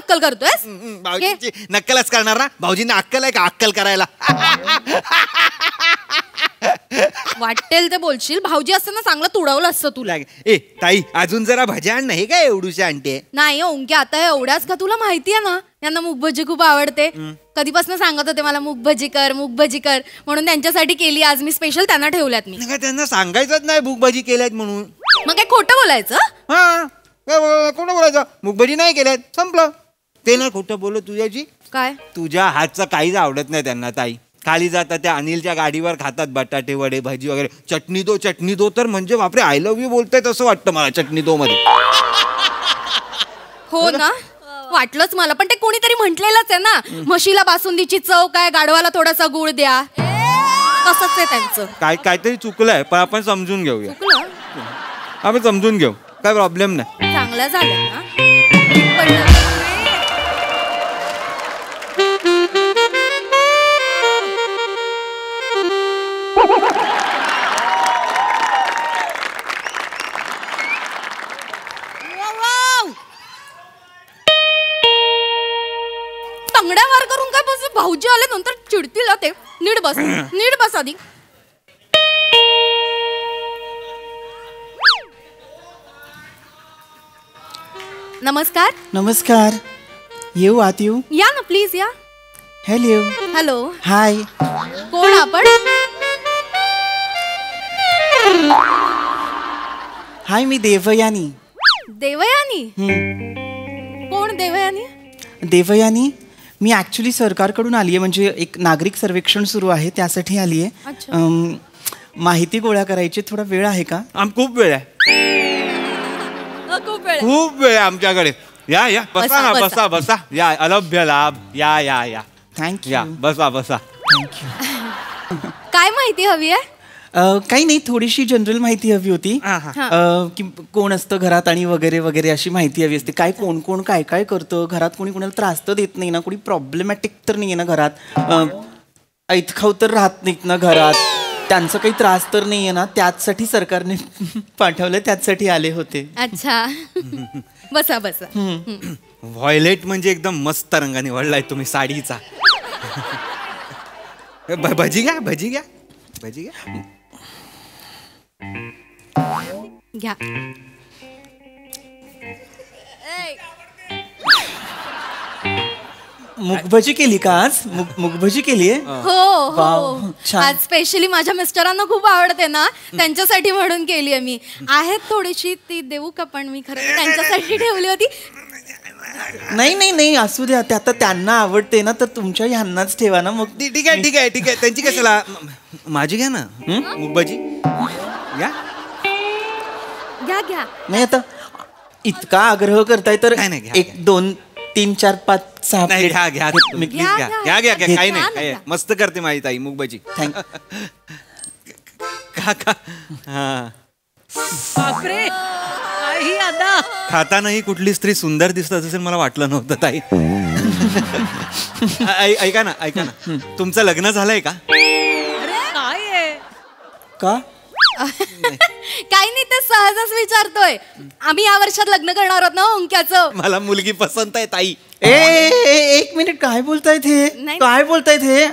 नक्कलच करणार ना. भाऊजींना अक्कल आहे का अक्कल करायला?
वाटेल ते बोलशील. भाऊजी असताना चांगलं तुडवलं असतं तुला.
ए ताई, अजून जरा भजी आण. नाही काय एवढूशी आणते?
नाही ओंक्या, आता एवढ्याच का? तुला माहितीये ना यांना मुगभजी खूप आवडते. कधीपासून सांगत होते मला मुगभजी कर म्हणून त्यांच्यासाठी केली आज मी स्पेशल. त्यांना ठेवल्यात मी.
काय त्यांना सांगायचंच नाही मुगभजी केल्यात म्हणून.
मग काय खोटं बोलायचं?
हा, कोण बोलायचं? मुगभजी नाही केल्यात, संपलं. ते नाही खोटं बोलत तुझ्याची.
काय?
तुझ्या हातचं काहीच आवडत नाही त्यांना ताई. खाली जातात त्या अनिलच्या गाडीवर खातात बटाटे वडे भजी वगैरे. चटणी दो तर म्हणजे बापरे, आय लव्ह यू बोलताय तसं वाटतं मला चटणी दो मध्ये.
हो ना, वाटलंच मला. पण ते कोणीतरी म्हटलेलंच आहे ना, म्हशीला बासुंदीची चव काय, गाढवाला थोडासा गुळ द्या. तसंच आहे त्यांचं.
काहीतरी चुकलंय, पण आपण समजून घेऊया. आपण समजून घेऊ, काय प्रॉब्लेम नाही.
चांगलं झालं ना. तंगड्या वार करून काय बस. भाऊजी आले नंतर चिडतील ते. नीट बस आधी.
नमस्कार.
नमस्कार. येऊ आत येऊ.
या ना प्लीज या.
हॅलो.
हॅलो.
हाय.
कोण आपण?
हाय मी देवयानी.
देवयानी. कोण देवयानी?
देवयानी मी ऍक्च्युली सरकारकडून आली आहे, म्हणजे एक नागरिक सर्वेक्षण सुरू आहे त्यासाठी आली आहे. माहिती गोळा करायची, थोडा वेळ आहे का?
खूप वेळ आहे. खूप वेळ आहे आमच्याकडे. या या बसा ना, बसा बसा. या अलभ्य लाभ. या या या.
थँक्यू.
या बसा बसा.
थँक्यू.
काय माहिती हवी आहे?
काही नाही, थोडीशी जनरल माहिती हवी होती की कोण असतं घरात आणि वगैरे वगैरे अशी माहिती हवी असते. काय कोण कोण काय काय करतं घरात, कोणी कोणाला त्रास तर देत नाही ना, कोणी प्रॉब्लेमॅटिक तर नाही आहे ना घरात, ऐतखाऊ तर राहत नाहीत ना घरात, त्यांचा काही त्रास तर नाही आहे ना, त्याचसाठी सरकारने पाठवलं, त्याचसाठी आले होते.
अच्छा. बसा बसा.
व्हायलेट म्हणजे एकदम मस्त रंग निवडलाय तुम्ही साडीचा. भजी घ्या, भजी घ्या, भजी घ्या.
घ्या.
मुगभजी केली का आज? मुगभजी केली आहे?
हो
वाव,
हो.
छान.
आज स्पेशली माझ्या मिस्टरांना खूप आवडते ना, त्यांच्यासाठी म्हणून केली आहे मी. आहेत थोडीशी, ती देऊ का? पण मी खरं त्यांच्यासाठी ठेवली होती.
नाही नाही नाही, असू द्या. ते आता त्यांना आवडते ना, तर तुमच्या ह्यांनाच ठेवा ना. मग
ठीक आहे ठीक आहे ठीक आहे. त्यांची कशाला, माझी घ्या ना मुगभजी. या
घ्या घ्या.
नाही आता इतका आग्रह करताय तर
नाही, घ्या,
1 2 3 4 5 6
नाही, घ्या घ्या
मी
प्लीज घ्या घ्या घ्या घ्या. काही नाही, काही मस्त करते माझी ताई मुगभजी.
थँक.
का हा.
बापरे. आई आदा.
खातानाही कुठली स्त्री सुंदर दिसत असेल मला वाटलं नव्हतं ताई. ऐका ना, ऐका ना, तुमचं लग्न झालंय का?
काय आहे?
का?
काही नाही, ते सहजच विचारतोय. आम्ही या वर्षात लग्न करणार आहोत ना ओंक्याचं.
मला मुलगी पसंत आहे ताई.
एक मिनिट, काय बोलतायत हे?
नाही.
काय बोलतायत हे?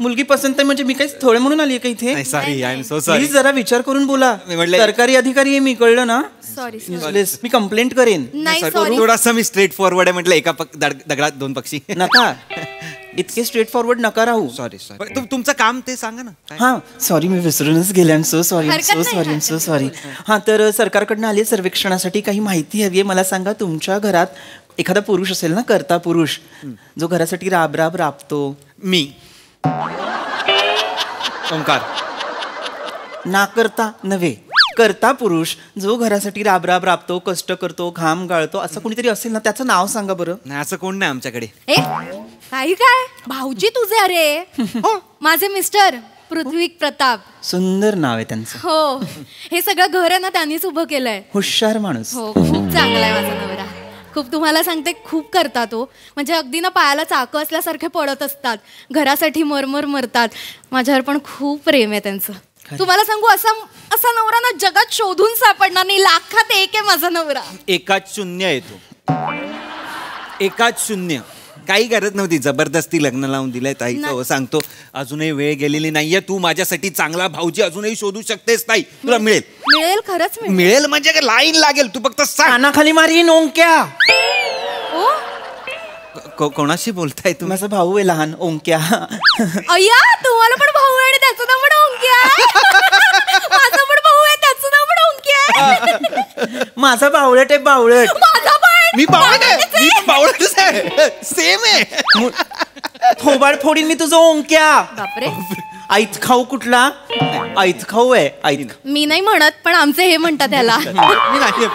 मुलगी पसंत आहे म्हणजे मी काही स्थळ म्हणून आली आहे का इथे?
Sorry, I am so sorry.
Please जरा विचार करून बोला.
मी म्हटलं-
सरकारी अधिकारी आहे मी, कळलं ना?
सॉरी.
Useless. मी कंप्लेंट करेन.
नाही सॉरी.
थोडासा मी स्ट्रेट फॉरवर्ड आहे, म्हटलं एका दगडात 2 पक्षी.
नका इतके स्ट्रेट फॉरवर्ड नका राहू.
Sorry sorry. तुमचं काम ते सांगा ना.
हां सॉरी, मी विसरूनच गेले. आय सो सॉरी,
हरकत
सो
नाही,
सॉरी,
हरकत
सो सॉरी. हां, तर सरकारकडनं आली सर्वेक्षणासाठी, काही माहिती हवी आहे. मला सांगा, तुमच्या घरात एखादा पुरुष असेल ना, करता पुरुष, जो घरासाठी राब राब राबतो.
मी ओंकार.
ना करता नव्हे, करता पुरुष जो घरासाठी राब राब राबतो, कष्ट करतो, घाम गाळतो, असं कोणीतरी असेल ना, त्याचं नाव सांगा बरं.
नाही, असं कोण नाही आमच्याकडे.
काही काय भाऊजी तुझे? अरे माझे मिस्टर पृथ्वीक प्रताप.
सुंदर नाव आहे त्यांचं.
हो, हे सगळं घर आहे ना त्यांनीच उभं केलंय.
हुशार माणूस.
हो, खूप चांगला आहे माझा नवरा. खूप, तुम्हाला सांगते, खूप करतात तो. म्हणजे अगदी ना पायाला चाकं असल्यासारखे पडत असतात, घरासाठी मरमर मरतात. माझ्यावर पण खूप प्रेम आहे त्यांचं. तुम्हाला सांगू, असा नवरा ना जगात शोधून सापडणार नाही. लाखात एक आहे माझा नवरा.
एकाच शून्य येतो. एकाच शून्य. काही गरज नव्हती, जबरदस्ती लग्न लावून दिलंय ताईचं. हो सांगतो, अजूनही वेळ गेलेली नाहीये. तू माझ्यासाठी चांगला भाऊजी अजूनही शोधू शकतेस ताई. तुला मिळेल.
मिळेल, खरंच मिळेल.
मिळेल म्हणजे काय, लाईन लागेल. तू फक्त सांग.
कानाखाली मारीन ओंक्या.
कोणाशी बोलताय तुम्ही?
माझा भाऊ आहे लहान, ओंक्या.
अय्या, तुम्हाला पण भाऊ आहे आणि त्याचं नाव पण ओंक्या. माझा पण भाऊ आहे, त्याचं नाव पण ओंक्या.
माझा बावळट आहे, बावळट.
माझा पण.
मी बावळट आहे. मी बावळटच आहे. सेम आहे.
थोबाड फोडीन मी तुझं ओंक्या.
बापरे.
ऐतखाऊ कुठला? ऐतखाऊ आहे.
मी नाही म्हणत, पण आमचे हे म्हणतात त्याला.
मी नाही.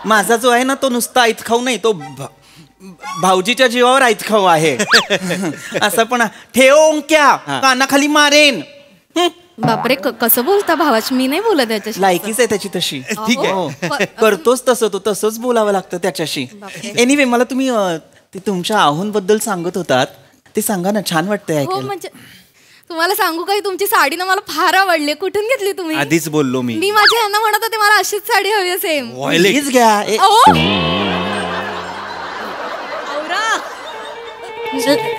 माझा जो आहे ना, तो नुसता ऐतखाऊ नाही, तो भाऊजीच्या जीवावर ऐतखाऊ आहे. असं पण ठेव ओंक्या, कानाखाली मारेन.
बापरे, कसं बोलता भावाच? मी नाही बोलत त्याच्याशी.
लायकीच आहे त्याची तशी.
ठीक आहे.
करतोच तसं, तो तसंच बोलावं लागतं त्याच्याशी. एनिवे, मला तुम्ही ते तुमच्या आहोंबद्दल सांगत होतात, ते सांगा ना, छान वाटतंय
हो,
ऐकायला.
म्हणजे तुम्हाला सांगू काही, तुमची साडी ना मला फार आवडली. कुठून घेतली तुम्ही?
आधीच बोललो मी.
मी माझ्या यांना म्हणत होते मला अशीच साडी हवी असेल.
प्लीज घ्या.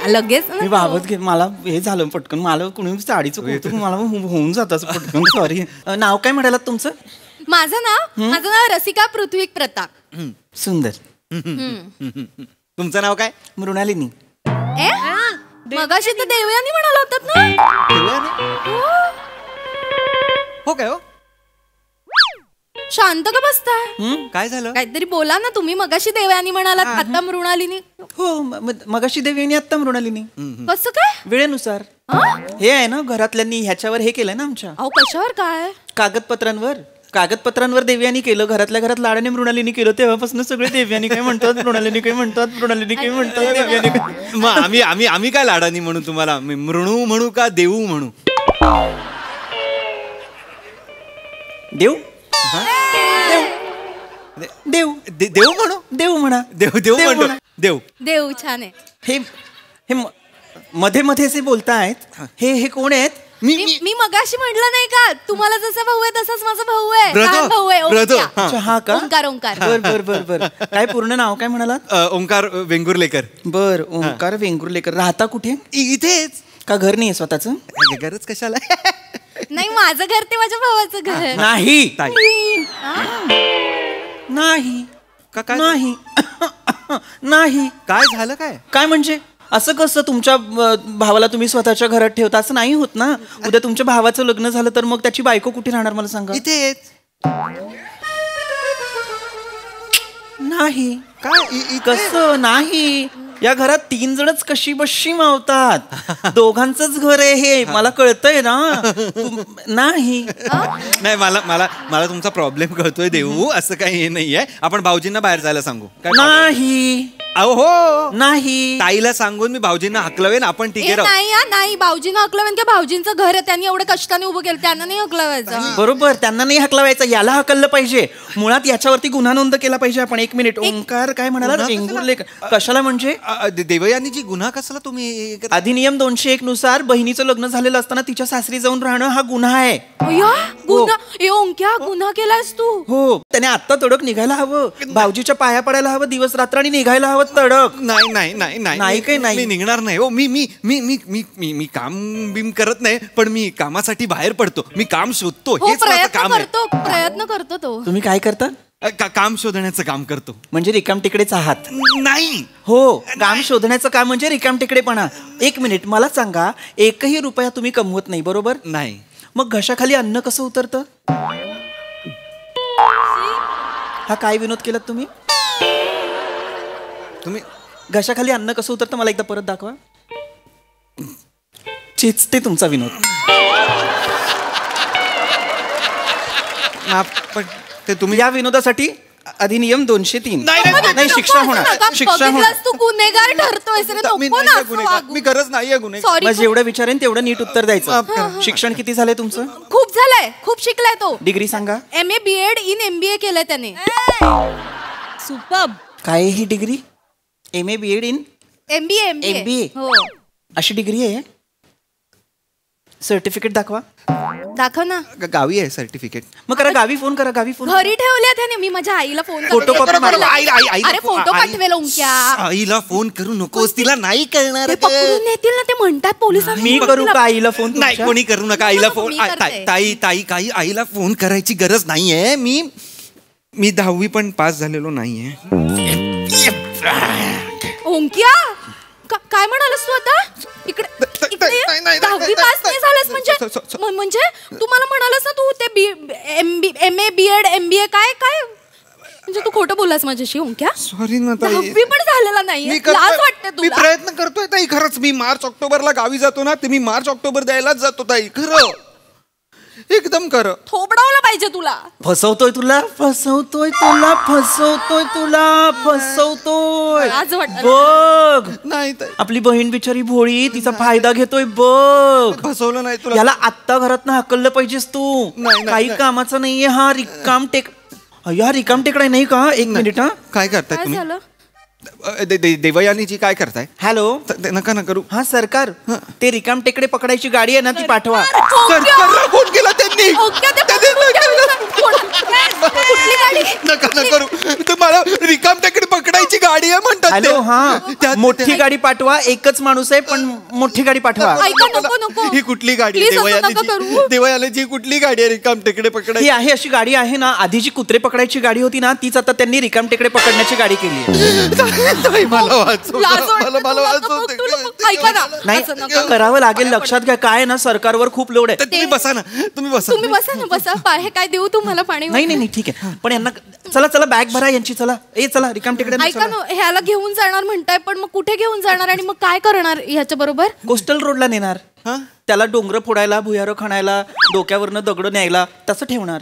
लगेच
मी बाबत घे, मला हे झालं पटकन. मला कुणी साडीचं कौतुक मला होऊन जात असं पटकन. सॉरी. नाव काय म्हणालात तुमचं?
माझं नाव रसिका पृथ्वीक प्रताप.
सुंदर.
तुमचं नाव काय?
मृणालिनी.
मगाशी तर देवयानी म्हणाला होतात ना.
हो काय? हो
शांत का बसताय?
काय झालं?
काहीतरी बोला ना तुम्ही. मगाशी देवयानी म्हणालात, आता मृणालिनी.
हो मगाशी देवयानी आत्ता मृणालिनी.
कसं काय?
वेळेनुसार. हे आहे ना, घरातल्यांनी ह्याच्यावर हे केलंय ना आमच्या.
अहो कशावर काय?
कागदपत्रांवर देवयानी केलं, घरातल्या घरात लाडाने मृणालिनी केलं. तेव्हापासून सगळे देवयानी काय म्हणतात, मृणालिनी काय म्हणतात, मृणालिनी काय म्हणतात, देवयानी काय.
मग आम्ही काय लाडानी म्हणू तुम्हाला? मृणू म्हणू का देऊ म्हणू?
देव देव
देव म्हणू?
देव म्हणा.
देव म्हणू. देव
देव छान आहे.
हे मध्ये मध्ये जे बोलतायत हे कोण आहेत?
मी मगाशी म्हटलं नाही का, तुम्हाला जसा भाऊ आहे तसाच माझा भाऊ आहे. लहान भाऊ आहे.
हा का?
ओंकार.
बर. काय पूर्ण नाव काय म्हणालात?
ओंकार वेंगुर्लेकर.
बर, ओंकार वेंगुर्लेकर. राहता कुठे?
इथेच.
का घर नाही स्वतःचं?
घरच कशाला?
नाही, माझं घर ते माझ्या भावाचं घर.
नाही नाही.
काय झालं?
काय म्हणजे असं कसं? तुमच्या भावाला तुम्ही स्वतःच्या घरात ठेवता असं नाही होत ना. उद्या तुमच्या भावाचं लग्न झालं तर मग त्याची बायको कुठे राहणार मला सांगा?
इथेच.
नाही. काय कसं नाही? या घरात 3 जणच कशी बशी मावतात. दोघांचंच घर आहे हे, मला कळतंय ना. नाही
मला तुमचा प्रॉब्लेम कळतोय देऊ. असं काही हे नाहीये. आपण भाऊजींना बाहेर जायला सांगू.
नाही.
हो
नाही.
ताईला सांगून मी भाऊजींना हकलवेन. आपण ठीक आहे.
नाही भाऊजींना हकलवेन की भाऊजींचं घर आहे, त्यांनी एवढं कष्टाने उभं केलं, त्यांना नाही हकलवायचं.
बरोबर, त्यांना नाही हकलवायचं, याला हकललं पाहिजे. मुळात याच्यावरती गुन्हा नोंद केला पाहिजे आपण. 1 मिनिट. ओंकार काय म्हणाला? वेंगुर्लेकर. कशाला म्हणजे?
देवयानीची गुन्हा कसला तुम्ही?
अधिनियम 201 नुसार बहिणीचं लग्न झालेलं असताना तिच्या सासरी जाऊन राहणं हा गुन्हा आहे.
गुन्हा केलास तू?
हो. त्याने आत्ता तडक निघायला हवं. भाऊजीच्या पाया पडायला हवं. दिवस रात्रांनी निघायला हवं तडक.
नाही काही नाही. मी निघणार नाही. हो मी काम बिम करत नाही, पण मी कामासाठी बाहेर पडतो. मी काम शोधतो. हेच माझं काम आहे.
प्रयत्न करतो तो.
तुम्ही काय करता?
काम शोधण्याचं काम करतो.
म्हणजे रिकामटेकडेच आहात?
नाही.
हो, काम शोधण्याचं काम म्हणजे रिकामटेकडेपणा. 1 मिनिट. मला सांगा, 1ही रुपया तुम्ही कमवत नाही, बरोबर?
नाही.
मग घशाखाली अन्न कसं उतरतं? हा काय विनोद केलात तुम्ही? घशाखाली अन्न कसं उतरतं मला एकदा परत दाखवा. चेचते तुमचा विनोद.
तुम्ही
या विनोदासाठी अधिनियम 203. नाही, शिक्षा होणार.
तू गुन्हेगार ठरतोय.
मी गरज नाहीये गुन्हे.
मग जेवढं विचारेन तेवढं नीट उत्तर द्यायचं. शिक्षण किती झालंय तुमचं?
खूप झालंय. खूप शिकलाय तो.
डिग्री सांगा.
MA BEd इन MBA केलंय त्याने.
सुपर्ब.
काय ही degree? MA BEd in
MBA. हो.
अशी डिग्री आहे? सर्टिफिकेट दाखवा.
दाखव ना.
गावी आहे सर्टिफिकेट.
मग करा गावी फोन करा. गावी फोन
घरी ठेवले त्याने. मी माझ्या आईला फोन
फोटो कॉपी
अरे फोटो पाठवेल.
आईला फोन करू नकोस. तिला नाही कळणार.
पकडून नेतील ना. ते म्हणतात पोलिसांनी.
मी करू का आईला फोन?
नाही, कोणी करू नका आईला फोन. ताई काही आईला फोन करायची गरज नाहीये. मी 10वी पण पास झालेलो नाहीये.
ओंक्या काय म्हणालस तू आता? इकडे 10वी पास नाही झालंस म्हणजे तू मला म्हणालस ना, तू ते MA BEd MBA काय म्हणजे तू खोटं बोललास माझ्याशी ओंक्या?
सॉरी ना ताई.
10वी पण झालेला नाही. लाज वाटते तुला?
मी प्रयत्न करतोय ताई. खरंच मी मार्च ऑक्टोबरला गावी जातो ना, ते मी मार्च ऑक्टोबर द्यायलाच जातो ताई. खरं एकदम खरं.
थोपडावलं पाहिजे तुला.
फसवतोय तुला. बघ.
नाही
आपली बहीण बिचारी भोळी, तिचा फायदा घेतोय बघ.
फसवलं नाही तुला.
याला आत्ता घरात हकललं पाहिजेस तू. काही कामाचा नाहीये हा. रिकामटेकडा नाही का? 1 मिनिट. हा
काय करताय तुम्ही? देवयानीची काय करताय?
हॅलो.
नका ना करू.
हा सरकार, ते रिकामटेकडे पकडायची गाडी आहे ना, ती पाठवा.
सरकारला फोन केला त्यांनी.
कुठली गाडी?
नका न करू. तुम्हाला रिकाम टेकडी पकडायची गाडी आहे म्हणतात.
हॅलो हा मोठी गाडी पाठवा. एकच माणूस आहे पण मोठी गाडी पाठवा.
ऐका, नको नको.
ही कुठली गाडी
Please असं नका करू.
देवयानीची कुठली गाडी आहे रिकाम टेकडे
ही
पकडायची?
आहे अशी गाडी आहे ना. आधी जी कुत्रे पकडायची गाडी होती ना तीच आता त्यांनी रिकाम टेकडे पकडण्याची गाडी केली आहे.
मला वाचव. मला वाचव.
ऐका ना,
नाही
असं नका.
करावं लागेल. लक्षात घ्या काय आहे ना सरकारवर खूप लोड आहे.
तुम्ही बसा ना. तुम्ही बसा.
तुम्ही बसा ना, बसा. हे काय देऊ तुम्हाला पाणी?
नाही नाही ठीक आहे पण यांना चला चला बॅग भरा यांची. चला चला रिकाम टेकडे.
ऐका ना, ह्याला घेऊन जाणार म्हणताय पण मग कुठे घेऊन जाणार आणि मग काय करणार ह्याच्या बरोबर?
कोस्टल रोडला नेणार. त्याला डोंगर फोडायला, भुयारं खणायला, डोक्यावरनं दगड न्यायला तसं ठेवणार.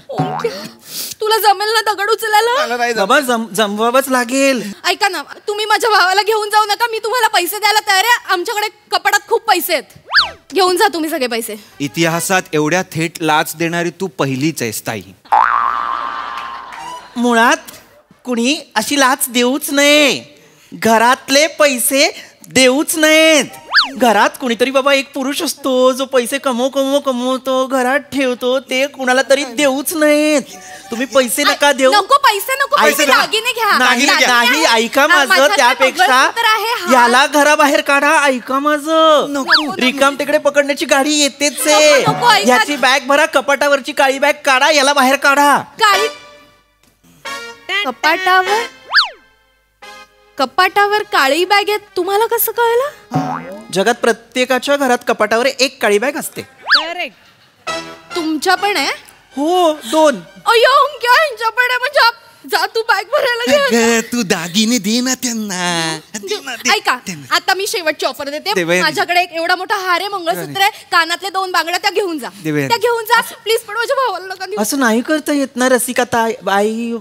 तुला जमेल ना दगड उचलायला?
बाबा जमवावंच लागेल.
ऐका ना, तुम्ही माझ्या भावाला घेऊन जाऊ नका. मी तुम्हाला पैसे द्यायला तयार आहे. आमच्याकडे कपाटात खूप पैसे आहेत. घेऊन जा तुम्ही सगळे पैसे.
इतिहासात एवढ्या थेट लाच देणारी तू पहिलीच आहेस ताई.
मुळात कुणी अशी लाच देऊच नये. घरातले पैसे देऊच नाहीत. घरात कुणीतरी बाबा एक पुरुष असतो जो पैसे कमवतो घरात ठेवतो. ते कुणाला तरी देऊच नाहीत. तुम्ही पैसे नका देऊ.
नको पैसे नको. पैसे दागिने घ्या.
नाही ऐका माझं. त्यापेक्षा याला घराबाहेर काढा. ऐका माझं. रिकाम तिकडे पकडण्याची गाडी येतेच आहे. याची बॅग भरा. कपाटावरची काळी बॅग काढा. याला बाहेर काढा.
काळी कपाटावर काळी बॅग आहे. तुम्हाला कसं कळलं?
जगात प्रत्येकाच्या घरात कपाटावर एक काळी बॅग असते.
तुमच्या पण आहे?
हो 2.
अय्यो ह्यांच्या पण आहे. म्हणजे जा तू बॅग भरायला घे.
तू दागिने दे ना त्यांना.
ऐका आता मी शेवटची ऑफर देते.
देवयानी.
माझ्याकडे एक एवढा मोठा हार आहे, मंगळसूत्र आहे, कानातले 2 बांगड्या. त्या घेऊन जा.
देवयानी.
त्या घेऊन जा प्लीज. पण माझ्या भावाला नका देऊ.
असं नाही करता येत ना रसिका बाई.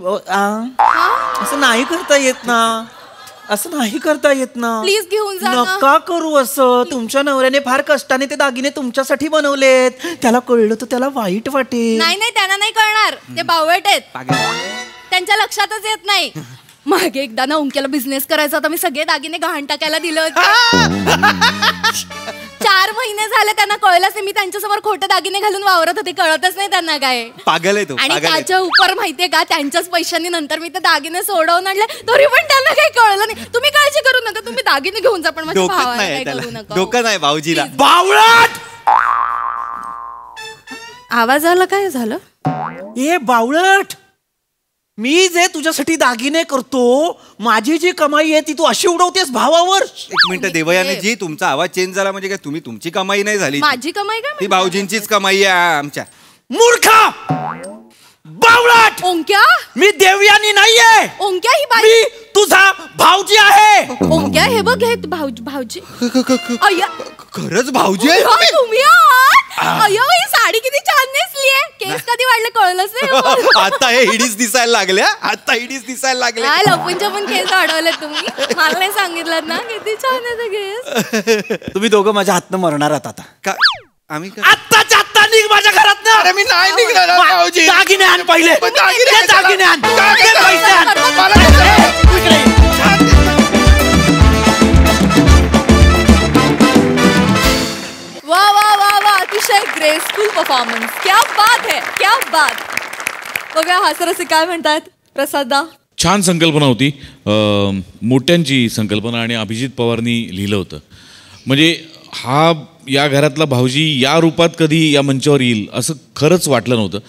असं नाही करता येत ना. असं नाही करता येत ना.
प्लीज घेऊन जा ना.
नका करू असं. तुमच्या नवऱ्याने फार कष्टाने ते दागिने तुमच्यासाठी बनवलेत. त्याला कळलं तर त्याला वाईट वाटेल.
नाही त्यांना नाही कळणार. ते बावळट आहेत. त्यांच्या लक्षातच येत नाही. मागे एकदा ना ओंक्याला बिझनेस करायचा होता. मी सगळे दागिने गहाण टाकायला दिले होते. 4 महिने झाले त्यांना कळलंच नाही. मी त्यांच्यासमोर खोटे दागिने घालून वावरत होते. कळतच नाही त्यांना काय.
पागल आहे तो.
आणि त्याच्या उपर माहितीये का त्यांच्याच पैशांनी नंतर मी ते दागिने सोडवून आणले. तरी पण त्यांना काही कळलं नाही. तुम्ही काळजी करू नका. तुम्ही दागिने घेऊन जा. पण माझ्या भावाला काही करू नका.
डोकं नाही भाऊजीला.
बावळट.
आवाज आला काय झालं?
ए बावळट. मी जे तुझ्यासाठी दागिने करतो माझी जी कमाई आहे ती तू अशी उडवतेस भावावर.
एक मिनिट देवयानी जी तुमचा आवाज चेंज झाला म्हणजे काय तुम्ही तुमची कमाई नाही झाली.
माझी कमाई काय?
ती भाऊजींचीच कमाई आहे आमच्या.
मूर्खा बावळट.
ओंक्या
मी देवयानी नाहीये.
ओंक्या ही बाई
मी तुझा भाऊजी आहे.
ओंक्या हे बघ हे भाऊजी. अय्या
खरंच भाऊजी आहे
तुम्ही. अय्यो ही साडी किती छान नेसली आहे. केस कधी वाढले कळलंच नाही.
आता हे हिडीच दिसायला लागल्या. आता हिडीच दिसायला लागल्या.
काय लपूनच्या पण केस वाढवले तुम्ही. मला नाही सांगितलं ना. किती छान आहे ते केस.
तुम्ही दोघं माझ्या हातनं मरणार आहात आता.
का आम्ही
आत्ताच्या आत्ता निघ माझ्या घरात ना.
अरे मी नाही निघणार भाऊजी.
दागिने आण पहिले. दागिने आण. पैसे आण.
वा वा वा वा अतिशय ग्रेसफुल परफॉर्मन्स. क्या बात है, क्या बात. बघा हास्यरसिक काय म्हणतात प्रसाददा.
छान संकल्पना होती. मोठ्यांची संकल्पना आणि अभिजित पवारनी लिहिलं होतं. म्हणजे हा या घरातला भाऊजी या रूपात कधी या मंचावर येईल असं खरंच वाटलं नव्हतं.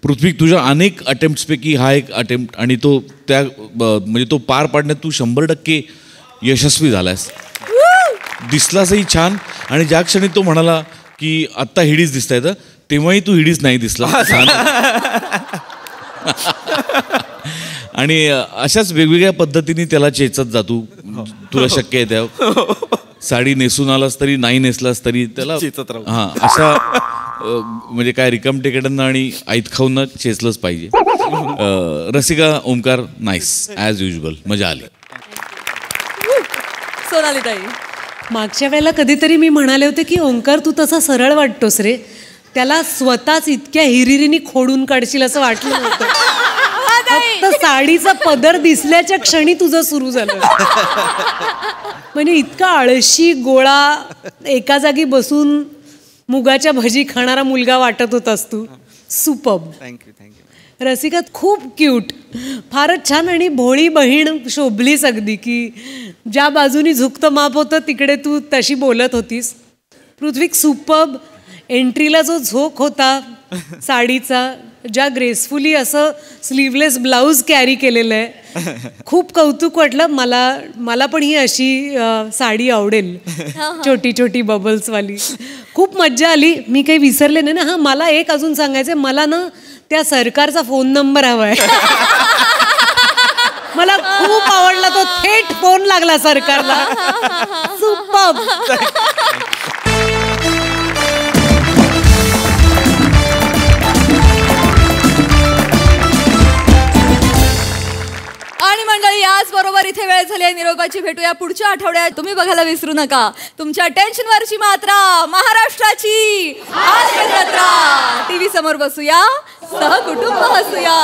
पृथ्वी तुझ्या अनेक अटेम्प्ट्सपैकी हा एक अटेम्प्ट आणि तो त्या म्हणजे तो पार पाडण्यात तू 100% यशस्वी झालास. दिसलासही छान. आणि ज्या क्षणी तो म्हणाला की आत्ता हिडीच दिसता येतं तेव्हाही तू हिडीच नाही दिसला. आणि अशाच वेगवेगळ्या पद्धतीने त्याला चेचत जातो. तुला शक्य आहे त्या साडी नेसून आलास तरी नाही नेसलास तरी त्याला हां अशा म्हणजे काय रिकाम टेकड्यांना आणि आईत खाऊन चेचलंच पाहिजे. Rasika Omkar nice as usual. मजा आली.
सोनाली ताई.
मागच्या वेळेला कधीतरी मी म्हणाले होते की ओंकार तू तसा सरळ वाटतोस रे. त्याला स्वतःच इतक्या हिरिरीने खोडून काढशील असं वाटलं होतं. फक्त साडीचा पदर दिसल्याच्या क्षणी तुझं सुरू झालं. म्हणजे इतका आळशी गोळा एका जागी बसून मुगाच्या भजी खाणारा मुलगा वाटत होतास तू. सुपर्ब.
थँक्यू.
रसिकात खूप क्यूट, फारच छान आणि भोळी बहीण शोभलीस अगदी, की ज्या बाजूनी झुकतं माप होतं तिकडे तू तशी बोलत होतीस. पृथ्वीक सुपर्ब. एंट्रीला जो झोक होता साडीचा, ज्या ग्रेसफुली असं स्लीवलेस ब्लाऊज कॅरी केलेलं आहे, खूप कौतुक वाटलं. मला पण ही अशी साडी आवडेल, छोटी छोटी बबल्सवाली. खूप मज्जा आली. मी काही विसरले नाही ना. हां, मला एक अजून सांगायचं, मला ना त्या सरकारचा फोन नंबर हवाय. मला खूप आवडला तो, थेट फोन लागला सरकारला. सुपर्ब.
आणि मंडळी, याच बरोबर इथे वेळ झाली आहे निरोपाची. भेटूया पुढच्या आठवड्यात. तुम्ही बघायला विसरू नका तुमच्या टेन्शनवरची मात्रा, महाराष्ट्राची जत्रा. टीव्ही समोर बसूया, सहकुटुंब हसूया.